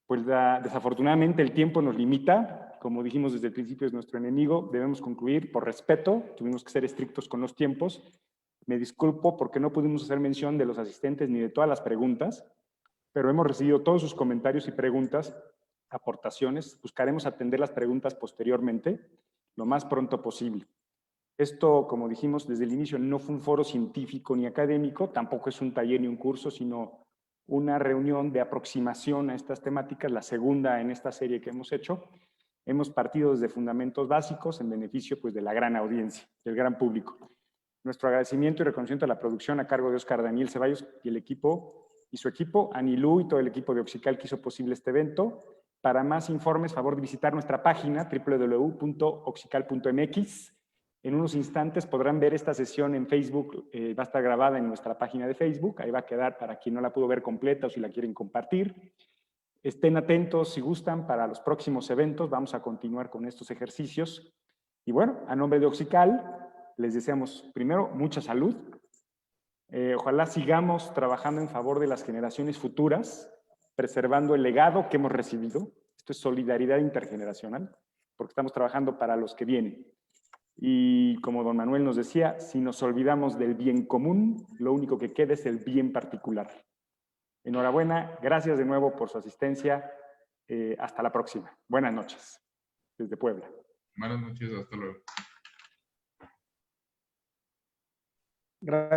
Pues desafortunadamente el tiempo nos limita, como dijimos desde el principio es nuestro enemigo, debemos concluir por respeto, tuvimos que ser estrictos con los tiempos. Me disculpo porque no pudimos hacer mención de los asistentes ni de todas las preguntas, pero hemos recibido todos sus comentarios y preguntas, aportaciones. Buscaremos atender las preguntas posteriormente, lo más pronto posible. Esto, como dijimos desde el inicio, no fue un foro científico ni académico, tampoco es un taller ni un curso, sino una reunión de aproximación a estas temáticas, la segunda en esta serie que hemos hecho, hemos partido desde fundamentos básicos en beneficio pues, de la gran audiencia, del gran público. Nuestro agradecimiento y reconocimiento a la producción a cargo de Óscar Daniel Ceballos y su equipo, Anilú y todo el equipo de Oxical que hizo posible este evento. Para más informes, favor de visitar nuestra página www.oxical.mx. En unos instantes podrán ver esta sesión en Facebook, va a estar grabada en nuestra página de Facebook, ahí va a quedar para quien no la pudo ver completa o si la quieren compartir. Estén atentos si gustan para los próximos eventos, vamos a continuar con estos ejercicios. Y bueno, a nombre de Oxical, les deseamos primero mucha salud. Ojalá sigamos trabajando en favor de las generaciones futuras, preservando el legado que hemos recibido. Esto es solidaridad intergeneracional, porque estamos trabajando para los que vienen. Y como don Manuel nos decía, si nos olvidamos del bien común, lo único que queda es el bien particular. Enhorabuena, gracias de nuevo por su asistencia. Hasta la próxima. Buenas noches, desde Puebla. Buenas noches, hasta luego. Gracias.